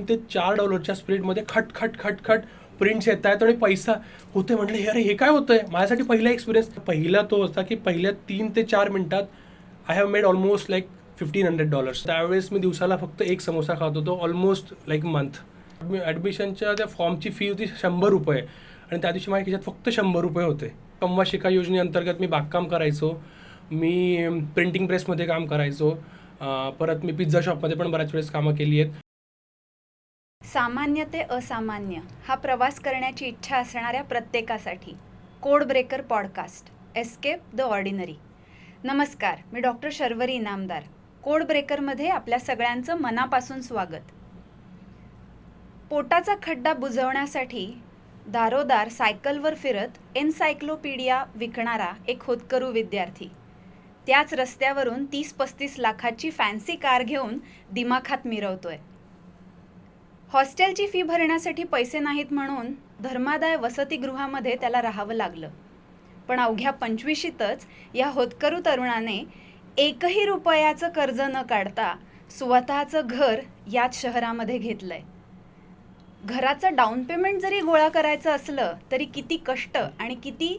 ते $4च्या स्प्रेडमध्ये खट खट खट खट प्रिंट्स येत आहेत आणि पैसा होते. म्हटलं अरे हे काय होतंय. माझ्यासाठी पहिला एक्सपिरियन्स पहिला तो होता की पहिल्या 3 ते 4 मिनिटात I have made almost like $1,500. त्यावेळेस मी दिवसाला फक्त एक समोसा खात होतो ऑलमोस्ट लाईक मंथ. ॲडमिशनच्या त्या फॉर्मची फी होती ₹100 आणि त्या दिवशी माझ्या खिशात फक्त ₹100 होते. कमवा शिका योजनेअंतर्गत मी बागकाम करायचो, मी प्रिंटिंग प्रेसमध्ये काम करायचो, परत मी पिझ्झा शॉपमध्ये पण बऱ्याच वेळेस कामं केली आहेत. सामान्य ते असामान्य हा प्रवास करण्याची इच्छा असणाऱ्या प्रत्येकासाठी code breaker podcast escape the ordinary. नमस्कार, मी डॉक्टर शर्वरी इनामदार. कोड ब्रेकरमध्ये आपल्या सगळ्यांचं मनापासून स्वागत. पोटाचा खड्डा बुजवण्यासाठी दारोदार सायकलवर फिरत एन्सायक्लोपीडिया विकणारा एक होतकरू विद्यार्थी त्याच रस्त्यावरून 30-35 लाखाची फॅन्सी कार घेऊन दिमाखात मिरवतोय. हॉस्टेलची फी भरण्यासाठी पैसे नाहीत म्हणून धर्मादाय वसतिगृहामध्ये त्याला राहावं लागलं. पण अवघ्या 25शीतच या होतकरू तरुणाने एकही रुपयाचं कर्ज न काढता स्वतःचं घर याच शहरामध्ये घेतलंय. घराचं डाऊन पेमेंट जरी गोळा करायचं असलं तरी किती कष्ट आणि किती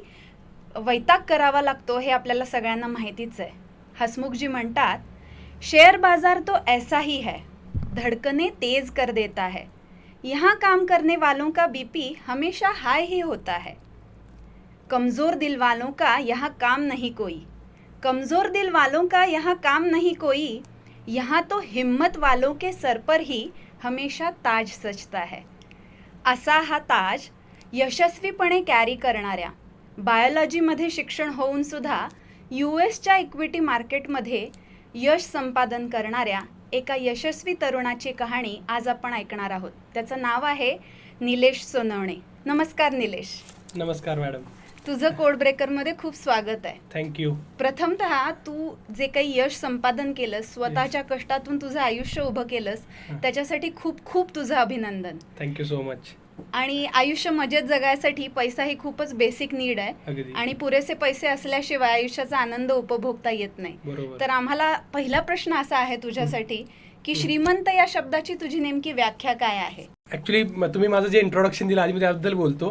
वैताग करावा लागतो हे आपल्याला सगळ्यांना माहितीच आहे. हसमुखजी म्हणतात, शेअर बाजार तो ऐसा ही है, धड़कने तेज कर देता है. यहाँ काम करने वालों का बीपी हमेशा हाई ही होता है. कमज़ोर दिल वालों का यहाँ काम नहीं कोई, कमज़ोर दिल वालों का यहाँ काम नहीं कोई, यहाँ तो हिम्मत वालों के सर पर ही हमेशा ताज सजता है. असा हा ताज यशस्वीपणे कॅरी करणाऱ्या, बायोलॉजीमध्ये शिक्षण होऊन सुद्धा US इक्विटी मार्केटमध्ये यश संपादन करणाऱ्या एका यशस्वी तरुणाची कहाणी आज आपण ऐकणार आहोत. त्याचं नाव आहे निलेश सोनवणे. नमस्कार निलेश. नमस्कार मॅडम. तुझं कोड ब्रेकरमध्ये खूप स्वागत आहे. थँक्यू. प्रथमतः तू जे काही यश संपादन केलंस, स्वतःच्या कष्टातून तुझं आयुष्य उभं केलंस, त्याच्यासाठी खूप खूप तुझं अभिनंदन. Thank you so much. आणि आयुष्य मजेत जगायसाठी पैसा ही खूपच बेसिक नीड आहे आणि पुरेसे पैसे असल्याशिवाय आयुष्याचा आनंद उपभोगता येत नाही. तर आम्हाला पहिला प्रश्न असा आहे तुझ्यासाठी की श्रीमंत या शब्दाची तुझी नेमकी व्याख्या काय आहे? ॲक्च्युली तुम्ही माझं जे इंट्रोडक्शन दिलं आधी मी त्याबद्दल बोलतो,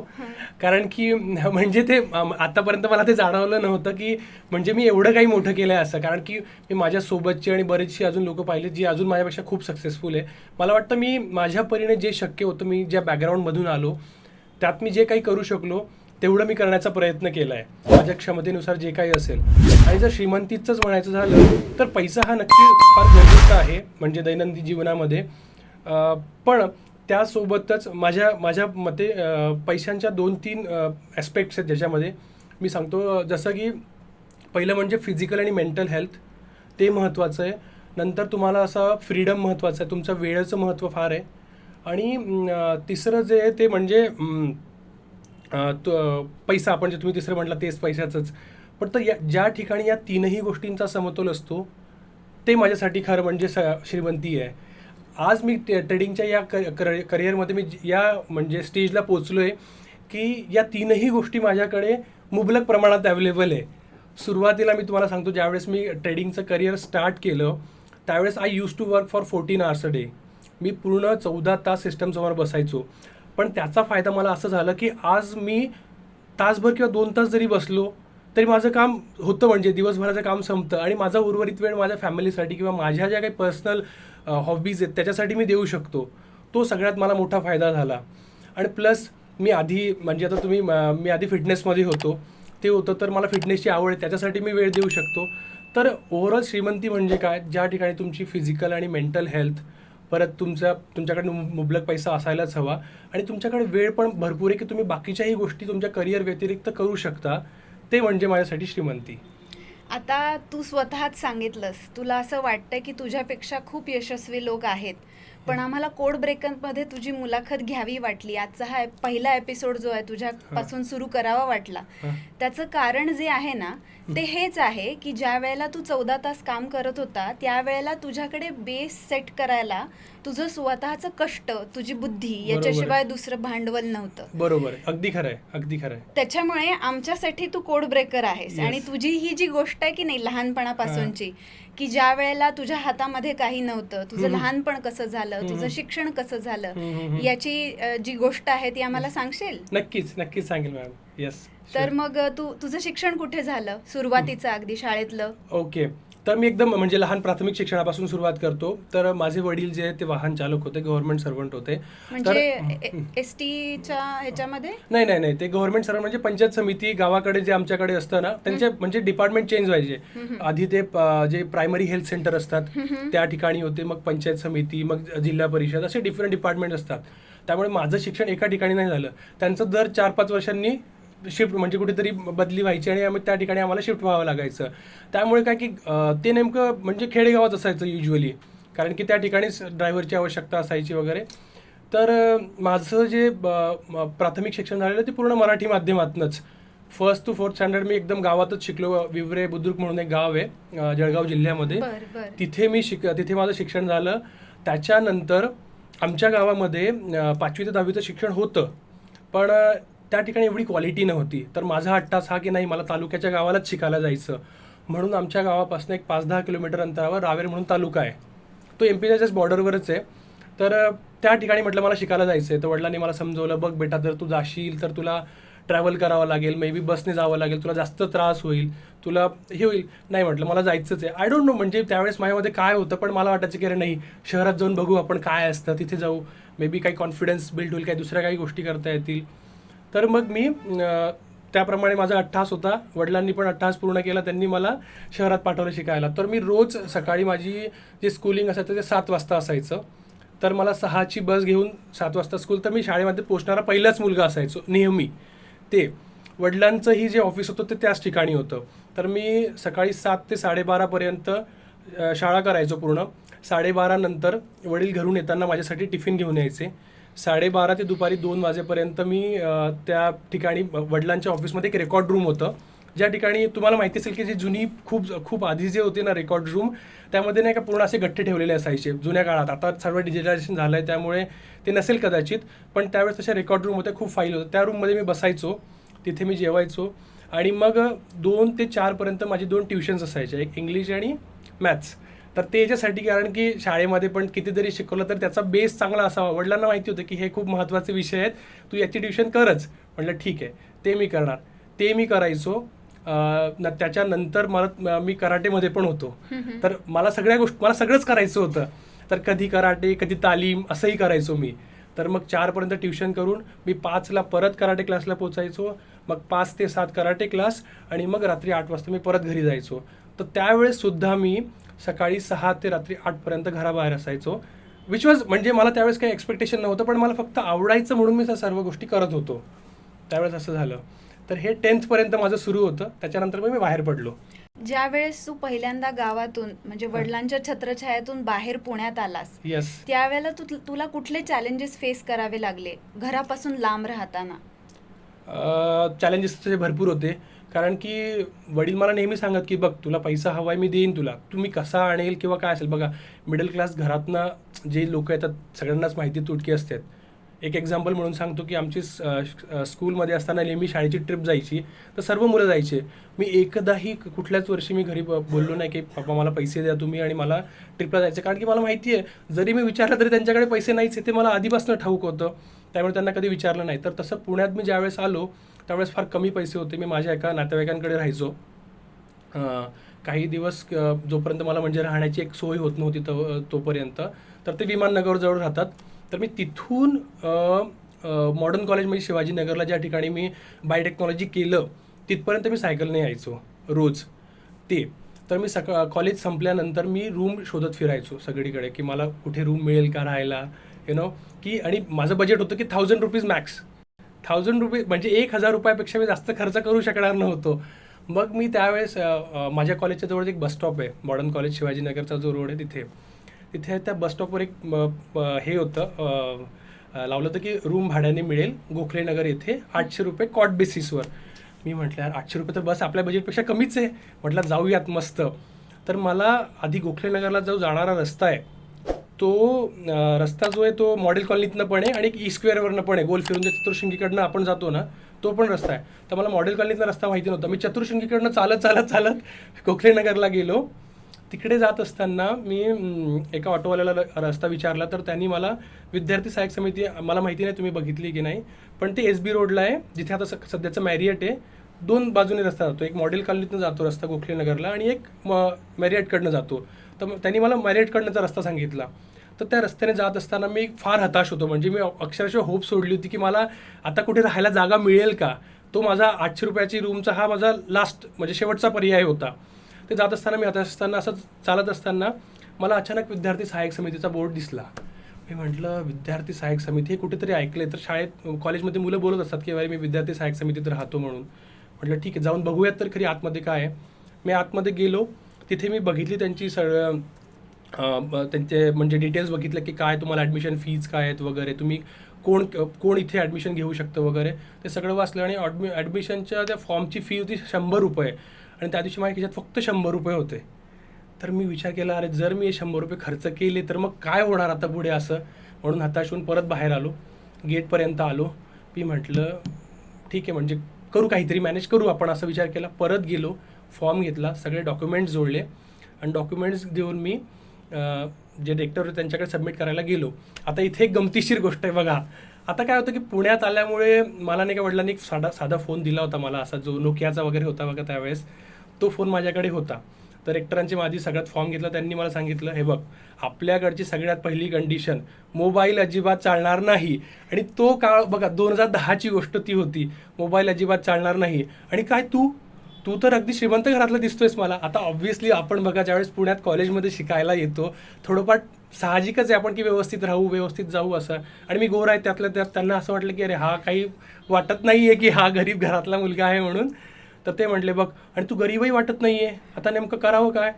कारण की म्हणजे ते आतापर्यंत मला ते जाणवलं नव्हतं की म्हणजे मी एवढं काही मोठं केलं आहे असं. कारण की मी माझ्यासोबतची आणि बरेचशी अजून लोकं पाहिले जी अजून माझ्यापेक्षा खूप सक्सेसफुल आहे. मला वाटतं मी माझ्या परीने जे शक्य होतं, मी ज्या बॅकग्राऊंडमधून आलो त्यात मी जे काही करू शकलो तेवढं मी करण्याचा प्रयत्न केला आहे माझ्या क्षमतेनुसार जे काही असेल. आणि जर श्रीमंतीचंच म्हणायचं झालं तर पैसा हा नक्की फार गरजेचा आहे म्हणजे दैनंदिन जीवनामध्ये. पण त्यासोबतच माझ्या मते पैशांच्या 2-3 ॲस्पेक्ट्स आहेत ज्याच्यामध्ये मी सांगतो. जसं की पहिलं म्हणजे फिजिकल आणि मेंटल हेल्थ, ते महत्त्वाचं आहे. नंतर तुम्हाला असा फ्रीडम महत्त्वाचं आहे, तुमचं वेळेचं महत्त्व फार आहे. आणि तिसरं जे आहे ते म्हणजे पैसा. आपण जे तुम्ही तिसरं म्हटलं तेच पैशाचंच. पण तर ज्या ठिकाणी या 3ही गोष्टींचा समतोल असतो ते माझ्यासाठी खरं म्हणजे श्रीमंती आहे. आज मी ट्रेडिंगच्या या करिअरमध्ये मी या म्हणजे स्टेजला पोचलो आहे की या 3ही गोष्टी माझ्याकडे मुबलक प्रमाणात अवेलेबल आहे. सुरुवातीला मी तुम्हाला सांगतो, ज्यावेळेस मी ट्रेडिंगचं करिअर स्टार्ट केलं त्यावेळेस I use to work for 14 hours a day. मी पूर्ण 14 तास सिस्टमसमोर बसायचो. पण त्याचा फायदा मला असं झालं की आज मी तासभर किंवा 2 तास जरी बसलो तरी माझं काम होतं, म्हणजे दिवसभराचं काम संपतं आणि माझा उर्वरित वेळ माझ्या फॅमिलीसाठी किंवा माझ्या ज्या काही पर्सनल हॉबीज आहेत त्याच्यासाठी मी देऊ शकतो. तो सगळ्यात मला मोठा फायदा झाला. आणि प्लस मी आधी म्हणजे आता मी आधी फिटनेसमध्ये होतो, ते होतं तर मला फिटनेसची आवड आहे, त्याच्यासाठी मी वेळ देऊ शकतो. तर ओव्हरऑल श्रीमंती म्हणजे काय, ज्या ठिकाणी तुमची फिजिकल आणि मेंटल हेल्थ, परत तुमच्याकडे मुबलक पैसा असायलाच हवा आणि तुमच्याकडे वेळ पण भरपूर आहे की तुम्ही बाकीच्याही गोष्टी तुमच्या करिअर व्यतिरिक्त करू शकता. ते म्हणजे माझ्यासाठी श्रीमंती. आता तू स्वतःच सांगितलंस तुला असं वाटतं की तुझ्यापेक्षा खूप यशस्वी लोक आहेत, पण आम्हाला कोड ब्रेकरमध्ये तुझी मुलाखत घ्यावी वाटली. आजचा हा पहिला एपिसोड जो आहे तुझ्यापासून सुरू करावा वाटला. त्याचं कारण जे आहे ना ते हेच आहे की ज्या वेळेला तू 14 तास काम करत होता त्यावेळेला तुझ्याकडे बेस सेट करायला तुझं स्वतःचं कष्ट, तुझी बुद्धी याच्याशिवाय दुसरं भांडवल नव्हतं. बरोबर, अगदी खरं आहे, अगदी खरं आहे. त्याच्यामुळे आमच्यासाठी तू कोड ब्रेकर आहेस. आणि तुझी ही जी गोष्ट आहे की नाही लहानपणापासूनची, की ज्या वेळेला तुझ्या हातामध्ये काही नव्हतं, तुझं लहानपण कसं झालं झालं, तुझं शिक्षण कसं झालं, हम्म. याची जी गोष्ट आहे ती आम्हाला सांगशील? नक्कीच सांगेल मॅम. येस. तर मग तुझं शिक्षण कुठे झालं, सुरुवातीचं अगदी शाळेतलं? ओके. तर मी एकदम म्हणजे लहान प्राथमिक शिक्षणापासून सुरुवात करतो. तर माझे वडील जे आहेत ते वाहन चालक होते, गव्हर्नमेंट सर्वंट होते. म्हणजे एसटीच्या ह्याच्यामध्ये? नाही, ते गव्हर्नमेंट सर्वंट म्हणजे पंचायत समिती गावाकडे जे आमच्याकडे असतं ना, त्यांचे म्हणजे डिपार्टमेंट चेंज व्हायचे. आधी ते जे प्रायमरी हेल्थ सेंटर असतात त्या ठिकाणी होते, मग पंचायत समिती, मग जिल्हा परिषद, असे डिफरंट डिपार्टमेंट असतात. त्यामुळे माझं शिक्षण एका ठिकाणी नाही झालं. त्यांचं दर 4-5 वर्षांनी शिफ्ट म्हणजे कुठेतरी बदली व्हायची आणि आम्ही त्या ठिकाणी आम्हाला शिफ्ट व्हावं लागायचं. त्यामुळे काय की ते नेमकं म्हणजे खेडेगावात असायचं युजली, कारण की त्या ठिकाणीच ड्रायव्हरची आवश्यकता असायची वगैरे. तर माझं जे प्राथमिक शिक्षण झालेलं ते पूर्ण मराठी माध्यमातूनच. 1st to 4th स्टँडर्ड मी एकदम गावातच शिकलो. विवरे बुद्रुक म्हणून एक गाव आहे जळगाव जिल्ह्यामध्ये. तिथे माझं शिक्षण झालं. त्याच्यानंतर आमच्या गावामध्ये 5वी ते 10वीचं शिक्षण होतं, पण त्या ठिकाणी एवढी क्वालिटी नव्हती. तर माझा हट्टाच हा की नाही, मला तालुक्याच्या गावालाच शिकायला जायचं. म्हणून आमच्या गावापासून एक 5-10 किलोमीटर अंतरावर रावेर म्हणून तालुका आहे. तो MP च्या जस्ट बॉर्डरवरच आहे. तर त्या ठिकाणी म्हटलं मला शिकायला जायचं आहे. तर वडिलांनी मला समजवलं, बघ बेटा, जर तू जाशील तर तुला ट्रॅव्हल करावं लागेल, मे बी बसने जावं लागेल, तुला जास्त त्रास होईल, तुला हे होईल. नाही म्हटलं, मला जायचंच आहे. आय डोंट नो म्हणजे त्यावेळेस माझ्यामध्ये काय होतं, पण मला वाटायचं की अरे नाही, शहरात जाऊन बघू आपण काय असतं, तिथे जाऊ, मे बी काही कॉन्फिडन्स बिल्ड होईल, काही दुसऱ्या काही गोष्टी करता येतील. तर मग मी त्याप्रमाणे माझा अट्टहास होता. वडिलांनी पण अट्टहास पूर्ण केला. त्यांनी मला शहरात पाठवलं शिकायला. तर मी रोज सकाळी माझी जे स्कूलिंग असायचं ते 7 वाजता असायचं. तर मला 6ची बस घेऊन 7 वाजता स्कूल, तर मी शाळेमध्ये पोचणारा पहिलाच मुलगा असायचो नेहमी. ते वडिलांचंही जे ऑफिस होतं ते त्याच ठिकाणी होतं. तर मी सकाळी 7 ते 12:30पर्यंत शाळा करायचो पूर्ण. 12:30 नंतर वडील घरून येताना माझ्यासाठी टिफिन घेऊन यायचे. 12:30 ते दुपारी 2 वाजेपर्यंत मी त्या ठिकाणी वडिलांच्या ऑफिसमध्ये एक रेकॉर्ड रूम होतं, ज्या ठिकाणी तुम्हाला माहिती असेल की जी जुनी खूप आधी जे होते ना रेकॉर्ड रूम, त्यामध्ये नाही का पूर्ण असे गठ्ठे ठेवलेले असायचे जुन्या काळात. आता सर्व डिजिटलायझेशन झालं आहे त्यामुळे ते नसेल कदाचित, पण त्यावेळेस तशा रेकॉर्ड रूम होत्या, खूप फाईल होत्या. त्या रूममध्ये मी बसायचो, तिथे मी जेवायचो आणि मग 2 ते 4पर्यंत माझी 2 ट्युशन्स असायचे, एक इंग्लिश आणि मॅथ्स. तर ते याच्यासाठी, कारण की शाळेमध्ये पण कितीतरी शिकवलं तर त्याचा बेस चांगला असावा. वडिलांना माहिती होतं की हे खूप महत्त्वाचे विषय आहेत, तू याची ट्युशन करच. म्हटलं ठीक आहे, ते मी करणार. ते मी करायचो. त्याच्यानंतर मी कराटेमध्ये पण होतो. तर मला मला सगळंच करायचं होतं. तर कधी कराटे, कधी तालीम, असंही करायचो मी. तर मग 4पर्यंत ट्युशन करून मी 5ला परत कराटे क्लासला पोचायचो. मग 5 ते 7 कराटे क्लास आणि मग रात्री 8 वाजता मी परत घरी जायचो. तर त्यावेळेससुद्धा मी सकाळी 6 ते रात्री 8पर्यंत घराबाहेर असायचो. विच वॉज म्हणजे मला त्यावेळेस काही एक्सपेक्टेशन नव्हतं, पण मला फक्त आवडायचं म्हणून मी त्या सर्व गोष्टी करत होतो. त्यावेळेस असं झालं. तर हे 10th पर्यंत माझं सुरू होतं. त्याच्यानंतर मग मी बाहेर पडलो. ज्या वेळेस तू पहिल्यांदा गावातून म्हणजे वडिलांच्या छत्रछायातून बाहेर पुण्यात आलास, येस. त्यावेळेला तुला कुठले चॅलेंजेस फेस करावे लागले घरापासून लांब राहताना? चॅलेंजेस तसे भरपूर होते, कारण की वडील मला नेहमी सांगत की बघ, तुला पैसा हवा आहे, मी देईन तुला, तुम्ही कसा आणेल किंवा काय असेल. बघा, मिडल क्लास घरातनं जे लोक येतात सगळ्यांनाच माहिती तुटकी असतात. एक एक्झाम्पल म्हणून सांगतो की आमची स्कूलमध्ये असताना नेहमी शाळेची ट्रिप जायची, तर सर्व मुलं जायचे. मी एकदाही कुठल्याच वर्षी मी घरी बोललो नाही की पप्पा मला पैसे द्या तुम्ही आणि मला ट्रिपला जायचं, कारण की मला माहिती आहे जरी मी विचारलं तरी त्यांच्याकडे पैसे नाहीच, ते मला आधीपासून ठाऊक होतं. त्यामुळे त्यांना कधी विचारलं नाही. तर तसं पुण्यात मी ज्यावेळेस आलो त्यावेळेस फार कमी पैसे होते. मी माझ्या एका नातेवाईकांकडे राहायचो काही दिवस, जोपर्यंत मला म्हणजे राहण्याची एक सोय होत नव्हती तोपर्यंत. तर ते विमाननगरजवळ राहतात. तर मी तिथून मॉडर्न कॉलेज म्हणजे शिवाजीनगरला, ज्या ठिकाणी मी बायोटेक्नॉलॉजी केलं, तिथपर्यंत मी सायकलने यायचो रोज. तर मी कॉलेज संपल्यानंतर मी रूम शोधत फिरायचो सगळीकडे की मला कुठे रूम मिळेल का राहायला, की. आणि माझं बजेट होतं की 1000 रुपीज मॅक्स. 1000 रुपीज म्हणजे 1000 रुपयापेक्षा मी जास्त खर्च करू शकणार नव्हतो. मग मी त्यावेळेस माझ्या कॉलेजच्या जवळ एक बसस्टॉप आहे, मॉडर्न कॉलेज शिवाजीनगरचा जो रोड आहे तिथे त्या बसस्टॉपवर एक हे होतं, लावलं होतं की रूम भाड्याने मिळेल गोखलेनगर येथे 800 रुपये कॉट बेसिसवर. मी म्हटलं यार 800 रुपये तर बस आपल्या बजेटपेक्षा कमीच आहे, म्हटलं जाऊयात मस्त. तर मला आधी गोखलेनगरला जो जाणारा रस्ता आहे तो रस्ता जो आहे तो मॉडेल कॉलनीतनं पण आहे आणि एक E-स्क्वेअरवरनं पण आहे, गोल फिरून जे चतुर्शृंगीकडनं आपण जातो ना तो पण रस्ता आहे. तर मला मॉडेल कॉलनीतला रस्ता माहिती नव्हता. मी चतुर्शृंगीकडनं चालत गोखलेनगरला गेलो. तिकडे जात असताना मी एका ऑटोवाल्याला रस्ता विचारला, तर त्यांनी मला विद्यार्थी सहाय्यक समिती, मला माहिती नाही तुम्ही बघितली की नाही, पण ते SB रोडला आहे, जिथे आता सध्याचं मॅरियट आहे. 2 बाजूने रस्ता जातो, एक मॉडेल कॉलनीतनं जातो रस्ता गोखलेनगरला आणि एक मॅरियटकडनं जातो. तर त्यांनी मला मॅरियटकडनंचा रस्ता सांगितला. तर त्या रस्त्याने जात असताना मी फार हताश होतो. म्हणजे मी अक्षरशः होप सोडली होती की मला आता कुठे राहायला जागा मिळेल का. तो माझा 800 रुपयाची रूमचा हा माझा लास्ट म्हणजे शेवटचा पर्याय होता. ते जात असताना मी हताश असताना असं चालत असताना मला अचानक विद्यार्थी सहाय्यक समितीचा बोर्ड दिसला. मी म्हटलं विद्यार्थी सहाय्यक समिती हे कुठेतरी ऐकलं आहे. तर शाळेत कॉलेजमध्ये मुलं बोलत असतात की अरे मी विद्यार्थी सहाय्यक समितीत राहतो म्हणून. म्हटलं ठीक आहे, जाऊन बघूयात तर खरी आतमध्ये काय आहे. मी आतमध्ये गेलो, तिथे मी बघितली त्यांची त्यांचे म्हणजे डिटेल्स बघितले की काय तुम्हाला ॲडमिशन फीज काय आहेत वगैरे, तुम्ही कोण इथे ॲडमिशन घेऊ शकतं वगैरे, ते सगळं वाचलं. आणि ॲडमिशनच्या त्या फॉर्मची फी होती 100 रुपये आणि त्या दिवशी माझ्या खिशात फक्त 100 रुपये होते. तर मी विचार केला अरे जर मी हे 100 रुपये खर्च केले तर मग काय होणार आता पुढे असं. म्हणून हताश होऊन परत बाहेर आलो, गेटपर्यंत आलो. मी म्हटलं ठीक आहे म्हणजे करू काहीतरी मॅनेज करू आपण, असा विचार केला. परत गेलो, फॉर्म घेतला, सगळे डॉक्युमेंट्स जोडले आणि डॉक्युमेंट्स देऊन मी जे डिरेक्टर होते त्यांच्याकडे सबमिट करायला गेलो. आता इथे एक गमतीशीर गोष्ट आहे बघा. आता काय होतं की पुण्यात आल्यामुळे मला नाही का वडिलांनी एक साधा फोन दिला होता मला, असा जो नोकियाचा वगैरे होता बघा त्यावेळेस, तो फोन माझ्याकडे होता. तर रेक्टरांची माझी सगळ्यात फॉर्म घेतला. त्यांनी मला सांगितलं हे बघ आपल्याकडची सगळ्यात पहिली कंडिशन मोबाईल अजिबात चालणार नाही. आणि तो काळ बघा 2010ची गोष्ट ती होती, मोबाईल अजिबात चालणार नाही. आणि काय तू तर अगदी श्रीमंत घरातला दिसतोयस मला. आता ऑब्व्हियसली आपण बघा ज्यावेळेस पुण्यात कॉलेजमध्ये शिकायला येतो थोडंफार साहजिकच आहे आपण की व्यवस्थित राहू व्यवस्थित जाऊ असं. आणि मी गोरा आहे त्यातल्या त्यात त्यांना असं वाटलं की अरे हा काही वाटत नाही आहे की हा गरीब घरातला मुलगा आहे म्हणून. तर ते म्हटले बघ आणि तू गरीबही वाटत नाही आहे, आता नेमकं करावं काय.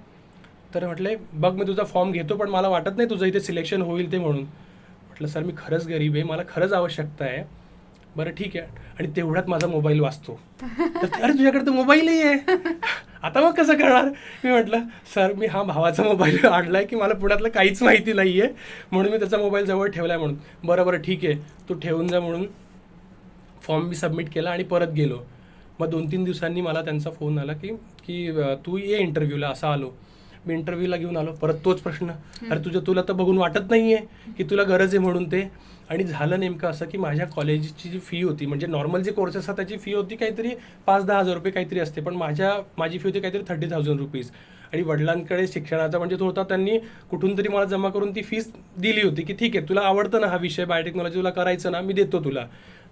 तर म्हटले बघ मी तुझा फॉर्म घेतो पण मला वाटत नाही तुझं इथे सिलेक्शन होईल ते म्हणून. म्हटलं सर मी खरंच गरीब आहे, मला खरंच आवश्यकता आहे. बरं ठीक आहे. आणि तेवढ्यात माझा मोबाईल वाजतो. तर अरे तुझ्याकडे तर मोबाईलही आहे, आता मग कसं करणार. मी म्हटलं सर मी हा भावाचा मोबाईल आणला आहे की मला पुण्यातलं काहीच माहिती नाही आहे म्हणून मी त्याचा मोबाईल जवळ ठेवला आहे म्हणून. बरं ठीक आहे तू ठेवून जा म्हणून फॉर्म मी सबमिट केला आणि परत गेलो. मग 2-3 दिवसांनी मला त्यांचा फोन आला की तू ये इंटरव्ह्यूला. असं आलो, मी इंटरव्ह्यूला घेऊन आलो. परत तोच प्रश्न, अरे तुला तर बघून वाटत नाही आहे की तुला गरज आहे म्हणून ते. आणि झालं नेमकं असं की माझ्या कॉलेजची जी फी होती म्हणजे नॉर्मल जे कोर्सेस असतात त्याची फी होती काहीतरी 5-10 हजार रुपये काहीतरी असते, पण माझी फी होती काहीतरी 30,000 रुपीज. आणि वडिलांकडे शिक्षणाचा म्हणजे तो होता, त्यांनी कुठून तरी मला जमा करून ती फीस दिली होती की ठीक आहे तुला आवडतं ना हा विषय बायोटेक्नॉलॉजी तुला करायचं ना, मी देतो तुला.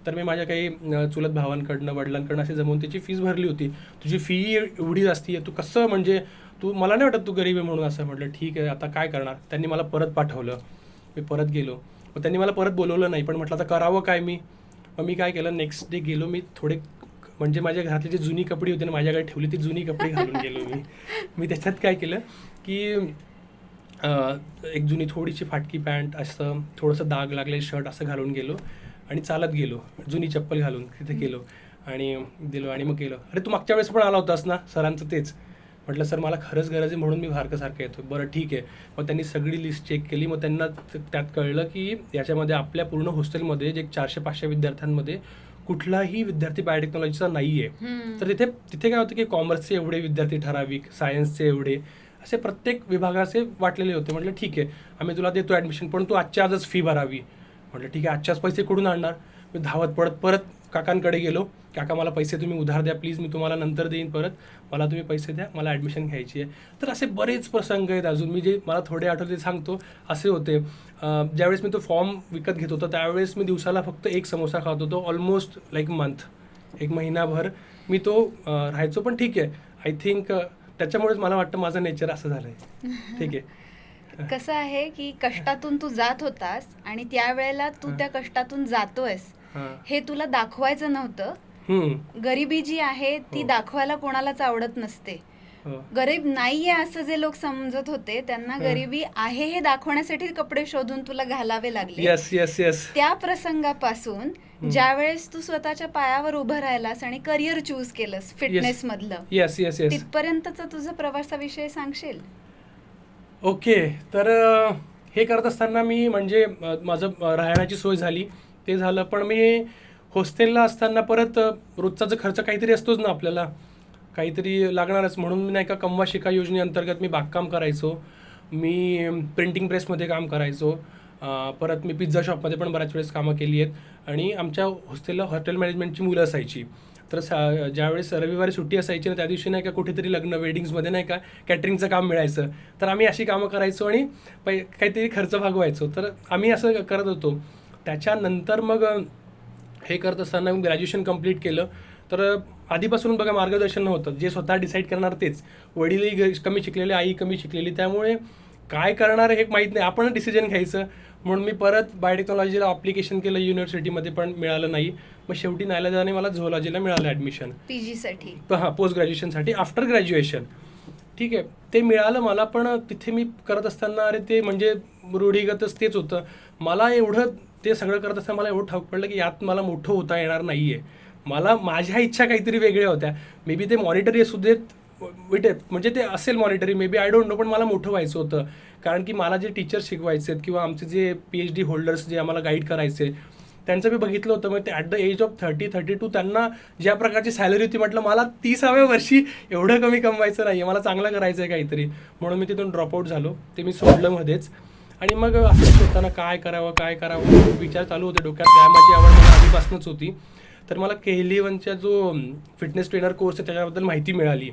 तर मी माझ्या काही चुलत भावांकडनं वडिलांकडनं असे जमवून त्याची फीस भरली होती. तुझी फी एवढी जास्ती आहे, तू कसं म्हणजे तू मला नाही वाटत तू गरीब आहे म्हणून. असं म्हटलं ठीक आहे आता काय करणार. त्यांनी मला परत पाठवलं, मी परत गेलो. मग त्यांनी मला परत बोलवलं नाही, पण म्हटलं आता करावं काय मी. मग मी काय केलं नेक्स्ट डे गेलो. मी थोडे म्हणजे माझ्या घरातले जे जुनी कपडे होते ना माझ्याकडे ठेवली, ती जुनी कपडे घालून गेलो मी त्याच्यात काय केलं की एक जुनी थोडीशी फाटकी पॅन्ट, असं थोडंसं दाग लागलेलं शर्ट असं घालून गेलो आणि चालत गेलो, जुनी चप्पल घालून तिथे गेलो आणि दिलो आणि मग गेलो. अरे तू मागच्या वेळेस पण आला होतास ना, सरांचं तेच. म्हटलं सर मला खरंच गरज आहे म्हणून मी सारखं येतो. बरं ठीक आहे. मग त्यांनी सगळी लिस्ट चेक केली. मग त्यांना त्यात कळलं की याच्यामध्ये आपल्या पूर्ण हॉस्टेलमध्ये जे 400-500 विद्यार्थ्यांमध्ये कुठलाही विद्यार्थी बायोटेक्नॉलॉजीचा नाही आहे. तर तिथे काय होतं की कॉमर्सचे एवढे विद्यार्थी ठराविक, सायन्सचे एवढे, असे प्रत्येक विभागाचे वाटलेले होते. म्हटलं ठीक आहे आम्ही तुला देतो ॲडमिशन, पण तू आजच्या आजच फी भरावी. म्हटलं ठीक आहे आजच्याच पैसे कुठून आणणार. मी धावत परत काकांकडे गेलो. काका मला पैसे तुम्ही उधार द्या प्लीज, मी तुम्हाला नंतर देईन परत, मला तुम्ही पैसे द्या, मला ॲडमिशन घ्यायची आहे. तर असे बरेच प्रसंग आहेत अजून, मी जे मला थोडे आठवते सांगतो. असे होते ज्यावेळेस मी तो फॉर्म विकत घेत होतो त्यावेळेस मी दिवसाला फक्त 1 समोसा खात होतो. ऑलमोस्ट लाईक मंथ, 1 महिनाभर मी तो राहायचो. पण ठीक आहे आय थिंक त्याच्यामुळेच मला वाटतं माझं नेचर असं झालं आहे. ठीक आहे. कसं आहे की कष्टातून तू जात होतास आणि त्यावेळेला तू त्या कष्टातून जातोयस हे तुला दाखवायचं नव्हतं. गरिबी जी आहे ती दाखवायला कोणालाच आवडत नसते. गरीब नाहीये असं जे लोक समजत होते त्यांना गरिबी आहे हे दाखवण्यासाठी कपडे शोधून तुला घालावे लागले. येस. त्या प्रसंगापासून ज्यावेळेस तू स्वतःच्या पायावर उभं राहिलास आणि करिअर चूज केलंस फिटनेस मधलं, येस तिथपर्यंतचा तुझा प्रवासाविषयी सांगशील? ओके. तर हे करत असताना मी म्हणजे माझं राहण्याची सोय झाली, ते झालं. पण मी हॉस्टेलला असताना परत रोजचा जो खर्च काहीतरी असतोच ना आपल्याला, काहीतरी लागणारच म्हणून मी नाही का कमवा शिका योजनेअंतर्गत मी बागकाम करायचो, मी प्रिंटिंग प्रेसमध्ये काम करायचो, परत मी पिझ्झा शॉपमध्ये पण बऱ्याच वेळेस कामं केली आहेत आणि आमच्या हॉस्टेलला हॉटेल मॅनेजमेंटची मुलं असायची. तर ज्यावेळेस रविवारी सुट्टी असायची ना त्या दिवशी नाही का कुठेतरी लग्न वेडिंग्समध्ये नाही का कॅटरिंगचं काम मिळायचं, तर आम्ही अशी कामं करायचो आणि काहीतरी खर्च भागवायचो. तर आम्ही असं करत होतो. त्याच्यानंतर मग हे करत असताना ग्रॅज्युएशन कंप्लीट केलं. तर आधीपासून बघा मार्गदर्शन नव्हतं, जे स्वतः डिसाईड करणार तेच. वडीलही कमी शिकलेले, आई कमी शिकलेली, त्यामुळे काय करणार हे माहीत नाही, आपण डिसिजन घ्यायचं. म्हणून मी परत बायोटेक्नॉलॉजीला ॲप्लिकेशन केलं युनिव्हर्सिटीमध्ये, पण मिळालं नाही. मग शेवटी नाईलाजाने मला झोलॉजीला मिळालं ॲडमिशन PG साठी. पोस्ट ग्रॅज्युएशनसाठी आफ्टर ग्रॅज्युएशन. ठीक आहे, ते मिळालं मला, पण तिथे मी करत असताना अरे ते म्हणजे रूढीगतच तेच होतं. मला एवढं ते सगळं करत असताना मला एवढं ठाऊक पडलं की यात मला मोठं होता येणार नाही आहे. मला माझ्या इच्छा काहीतरी वेगळ्या होत्या. मे बी ते मॉनिटरी असू देत, म्हणजे ते असेल monetary, maybe I don't know, पण मला मोठं व्हायचं होतं. कारण की मला जे टीचर्स शिकवायचे आहेत किंवा आमचे जे PhD होल्डर्स जे आम्हाला गाईड करायचे, त्यांचं मी बघितलं होतं. मग ते ॲट द एज ऑफ 30-32 त्यांना ज्या प्रकारची सॅलरी होती, म्हटलं मला 30व्या वर्षी एवढं कमी कमवायचं नाही आहे, मला चांगलं करायचं आहे काहीतरी. म्हणून मी तिथून ड्रॉपआउट झालो, ते मी सोडलं मध्येच. आणि मग असंच होताना काय करावं विचार चालू होते डोक्यात. व्यायामाची आवड मला आधीपासूनच होती. तर मला K11चा जो फिटनेस ट्रेनर कोर्स आहे त्याच्याबद्दल माहिती मिळाली.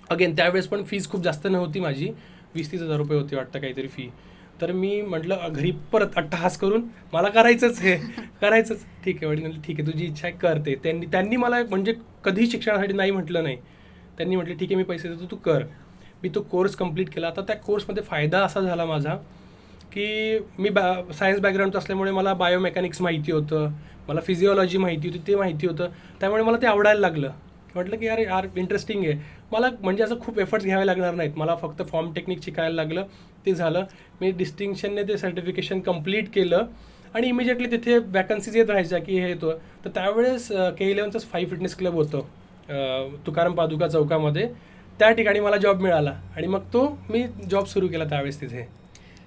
अगेन त्यावेळेस पण फीज खूप जास्त नव्हती माझी, 20-30 हजार रुपये होती वाटतं काहीतरी फी. तर मी म्हटलं घरी परत अट्टहास करून मला करायचंच हे करायचंच. ठीक आहे, वडील म्हटलं ठीक आहे तुझी इच्छा आहे करते. त्यांनी मला म्हणजे कधीही शिक्षणासाठी नाही म्हटलं नाही. त्यांनी म्हटलं ठीक आहे मी पैसे देतो तू कर. मी तो कोर्स कंप्लीट केला. आता त्या कोर्समध्ये फायदा असा झाला माझा की मी सायन्स बॅकग्राऊंडचं असल्यामुळे मला बायोमेकॅनिक्स माहिती होतं, मला फिजिओलॉजी माहिती होती, ते माहिती होतं. त्यामुळे मला ते आवडायला लागलं. म्हटलं की यार इंटरेस्टिंग आहे. मला म्हणजे असं खूप एफर्ट्स घ्यावे लागणार नाहीत. मला फक्त फॉर्म टेक्निक शिकायला लागलं, ते झालं. मी डिस्टिंक्शनने ते सर्टिफिकेशन कंप्लीट केलं आणि इमिजिएटली तिथे वॅकन्सीज येत राहायच्या की हे येतो. तर त्यावेळेस K11चंच 5 फिटनेस क्लब होतं तुकाराम पादुका चौकामध्ये. त्या ठिकाणी मला जॉब मिळाला आणि मग मी जॉब सुरू केला त्यावेळेस तिथे.